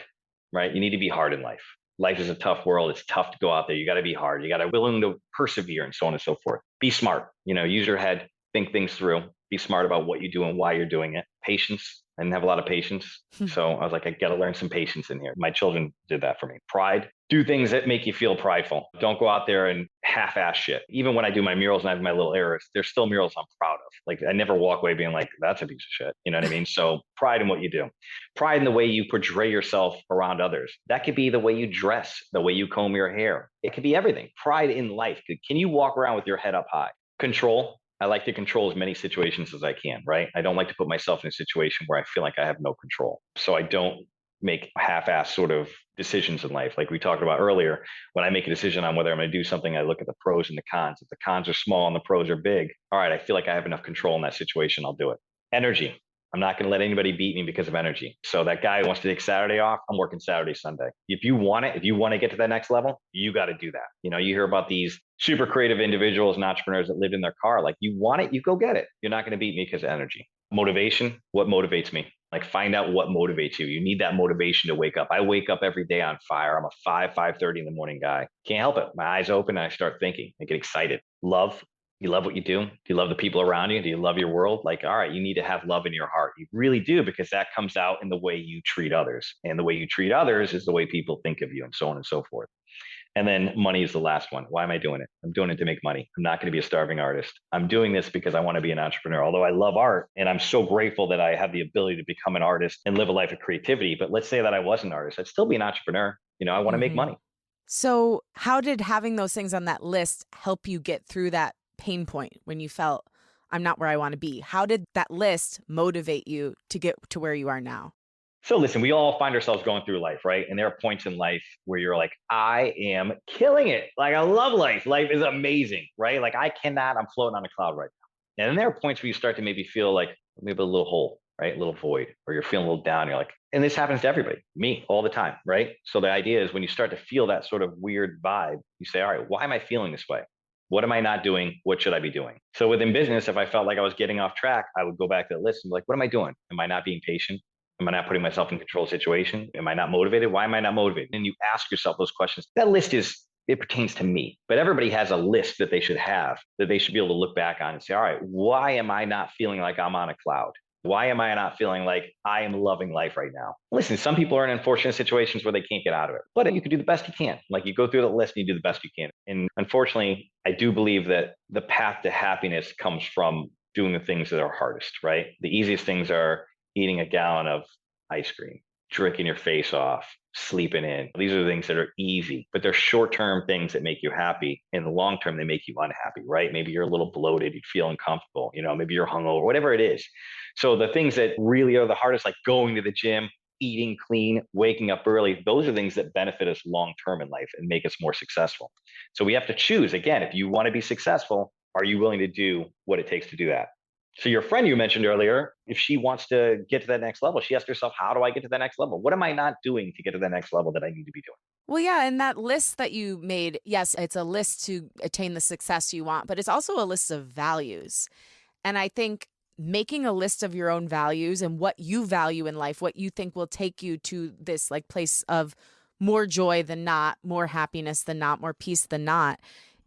right? You need to be hard in life. Life is a tough world. It's tough to go out there. You got to be hard. You got to be willing to persevere and so on and so forth. Be smart, use your head, think things through, be smart about what you do and why you're doing it. Patience. I didn't have a lot of patience. So I was like, I got to learn some patience in here. My children did that for me. Pride. Do things that make you feel prideful. Don't go out there and half-ass shit. Even when I do my murals and I have my little errors, there's still murals I'm proud of. Like I never walk away being like, that's a piece of shit. You know what I mean? So pride in what you do. Pride in the way you portray yourself around others. That could be the way you dress, the way you comb your hair. It could be everything. Pride in life. Can you walk around with your head up high? Control. I like to control as many situations as I can, right? I don't like to put myself in a situation where I feel like I have no control. So I don't make half-ass sort of decisions in life. Like we talked about earlier, when I make a decision on whether I'm going to do something, I look at the pros and the cons. If the cons are small and the pros are big, all right, I feel like I have enough control in that situation. I'll do it. Energy. I'm not going to let anybody beat me because of energy. So that guy who wants to take Saturday off, I'm working Saturday, Sunday. If you want to get to that next level, you got to do that. You hear about these super creative individuals and entrepreneurs that live in their car. Like you want it, you go get it. You're not going to beat me because of energy. Motivation. What motivates me? Like find out what motivates you. You need that motivation to wake up. I wake up every day on fire. I'm a 5:30 in the morning guy. Can't help it. My eyes open and I start thinking. I get excited. Love. You love what you do? Do you love the people around you? Do you love your world? Like, all right, you need to have love in your heart. You really do, because that comes out in the way you treat others. And the way you treat others is the way people think of you, and so on and so forth. And then money is the last one. Why am I doing it? I'm doing it to make money. I'm not going to be a starving artist. I'm doing this because I want to be an entrepreneur. Although I love art and I'm so grateful that I have the ability to become an artist and live a life of creativity. But let's say that I was an artist, I'd still be an entrepreneur. I want to make money. So how did having those things on that list help you get through that pain point when you felt I'm not where I want to be? How did that list motivate you to get to where you are now? So listen, we all find ourselves going through life, right? And there are points in life where you're like, I am killing it. Like I love life. Life is amazing, right? Like I'm floating on a cloud right now. And then there are points where you start to maybe feel like maybe a little hole, right? A little void, or you're feeling a little down. You're like, and this happens to everybody, me all the time, right? So the idea is when you start to feel that sort of weird vibe, you say, all right, why am I feeling this way? What am I not doing? What should I be doing? So within business, if I felt like I was getting off track, I would go back to the list and be like, what am I doing? Am I not being patient? Am I not putting myself in control situation? Am I not motivated? Why am I not motivated? And you ask yourself those questions. That list it pertains to me, but everybody has a list that they should have, that they should be able to look back on and say, all right, why am I not feeling like I'm on a cloud? Why am I not feeling like I am loving life right now? Listen, some people are in unfortunate situations where they can't get out of it, but you can do the best you can. Like you go through the list and you do the best you can. And unfortunately, I do believe that the path to happiness comes from doing the things that are hardest, right? The easiest things are eating a gallon of ice cream, drinking your face off, sleeping in. These are the things that are easy, but they're short-term things that make you happy. In the long term, they make you unhappy, right? Maybe you're a little bloated, you feel uncomfortable, maybe you're hungover, whatever it is. So the things that really are the hardest, like going to the gym, eating clean, waking up early, those are things that benefit us long-term in life and make us more successful. So we have to choose, again, if you want to be successful, are you willing to do what it takes to do that? So your friend you mentioned earlier, if she wants to get to that next level, she asked herself, how do I get to that next level? What am I not doing to get to the next level that I need to be doing? Well, yeah, and that list that you made, yes, it's a list to attain the success you want, but it's also a list of values. And I think making a list of your own values and what you value in life, what you think will take you to this like place of more joy than not, more happiness than not, more peace than not,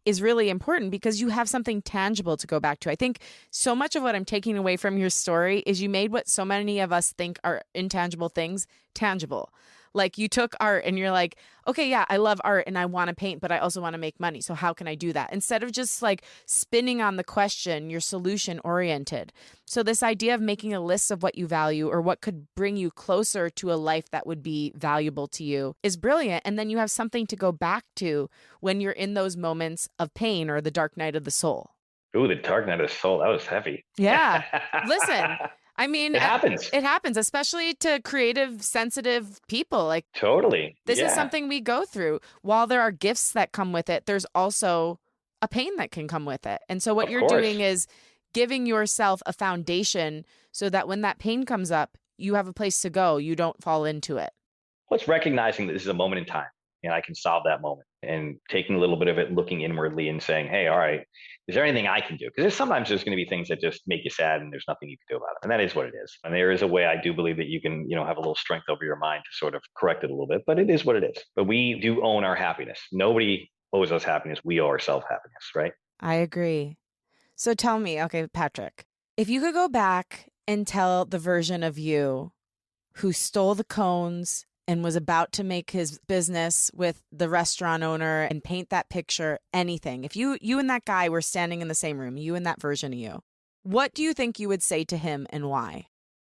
is really important because you have something tangible to go back to. I think so much of what I'm taking away from your story is you made what so many of us think are intangible things tangible. Like you took art and you're like, okay, yeah, I love art and I want to paint, but I also want to make money. So how can I do that? Instead of just like spinning on the question, you're solution oriented. So this idea of making a list of what you value or what could bring you closer to a life that would be valuable to you is brilliant. And then you have something to go back to when you're in those moments of pain or the dark night of the soul. Ooh, the dark night of the soul. That was heavy. Yeah. Listen, I mean, it happens. It happens, especially to creative, sensitive people. Like totally. This is something we go through. While there are gifts that come with it, there's also a pain that can come with it. And so what you're doing is giving yourself a foundation so that when that pain comes up, you have a place to go. You don't fall into it. Well, it's recognizing that this is a moment in time. and I can solve that moment. And taking a little bit of it, looking inwardly and saying, hey, all right, is there anything I can do? Because sometimes there's going to be things that just make you sad and there's nothing you can do about it. And that is what it is. And there is a way I do believe that you can, have a little strength over your mind to sort of correct it a little bit, but it is what it is. But we do own our happiness. Nobody owes us happiness. We owe ourselves happiness, right? I agree. So tell me, okay, Patrick, if you could go back and tell the version of you who stole the cones and was about to make his business with the restaurant owner and paint that picture, anything. If you and that guy were standing in the same room, you and that version of you, what do you think you would say to him and why?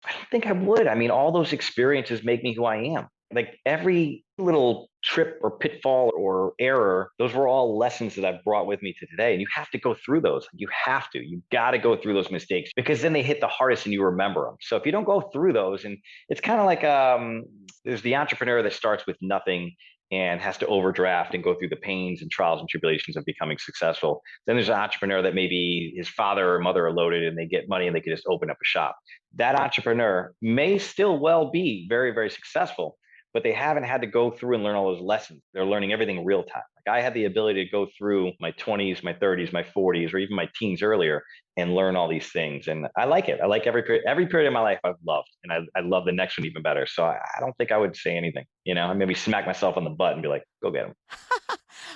I don't think I would. I mean, all those experiences make me who I am. Like every little trip or pitfall or error, those were all lessons that I've brought with me to today. And you have to go through those. You have to. You got to go through those mistakes because then they hit the hardest and you remember them. So if you don't go through those, and it's kind of like there's the entrepreneur that starts with nothing and has to overdraft and go through the pains and trials and tribulations of becoming successful. Then there's an entrepreneur that maybe his father or mother are loaded and they get money and they can just open up a shop. That entrepreneur may still well be very, very successful, but they haven't had to go through and learn all those lessons. They're learning everything real time. Like I had the ability to go through my 20s, my 30s, my 40s, or even my teens earlier and learn all these things. And I like it. I like every period of my life I've loved. And I love the next one even better. So I don't think I would say anything, I maybe smack myself on the butt and be like, go get them.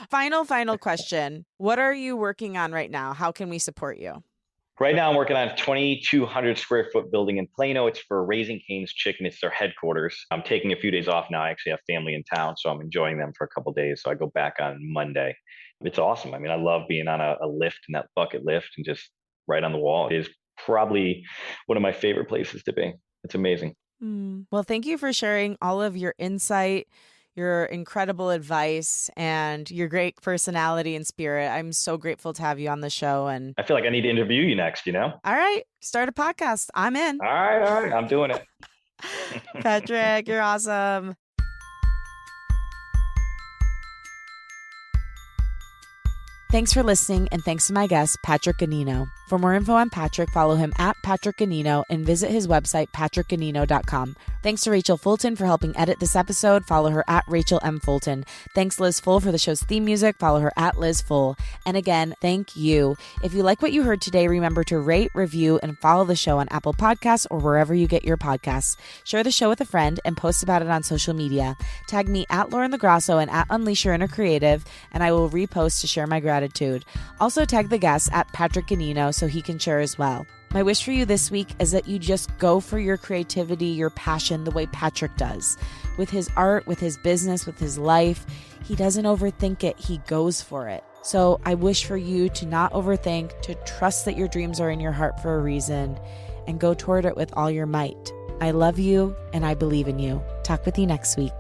Final question. What are you working on right now? How can we support you? Right now, I'm working on a 2,200 square foot building in Plano. It's for Raising Cane's Chicken. It's their headquarters. I'm taking a few days off now. I actually have family in town, so I'm enjoying them for a couple of days. So I go back on Monday. It's awesome. I mean, I love being on a lift and that bucket lift and just right on the wall. It is probably one of my favorite places to be. It's amazing. Well, thank you for sharing all of your insight, your incredible advice, and your great personality and spirit. I'm so grateful to have you on the show. And I feel like I need to interview you next, All right, start a podcast. I'm in. All right. I'm doing it. Patrick, you're awesome. Thanks for listening, and thanks to my guest, Patrick Ganino. For more info on Patrick, follow him at Patrick Ganino and visit his website, patrickganino.com. Thanks to Rachel Fulton for helping edit this episode. Follow her at Rachel M. Fulton. Thanks Liz Full for the show's theme music. Follow her at Liz Full. And again, thank you. If you like what you heard today, remember to rate, review, and follow the show on Apple Podcasts or wherever you get your podcasts. Share the show with a friend and post about it on social media. Tag me at Lauren LaGrasso and at Unleash Your Inner Creative, and I will repost to share my gratitude. Also tag the guest at Patrick Ganino so he can share as well. My wish for you this week is that you just go for your creativity, your passion, the way Patrick does. With his art, with his business, with his life, he doesn't overthink it, he goes for it. So I wish for you to not overthink, to trust that your dreams are in your heart for a reason, and go toward it with all your might. I love you and I believe in you. Talk with you next week.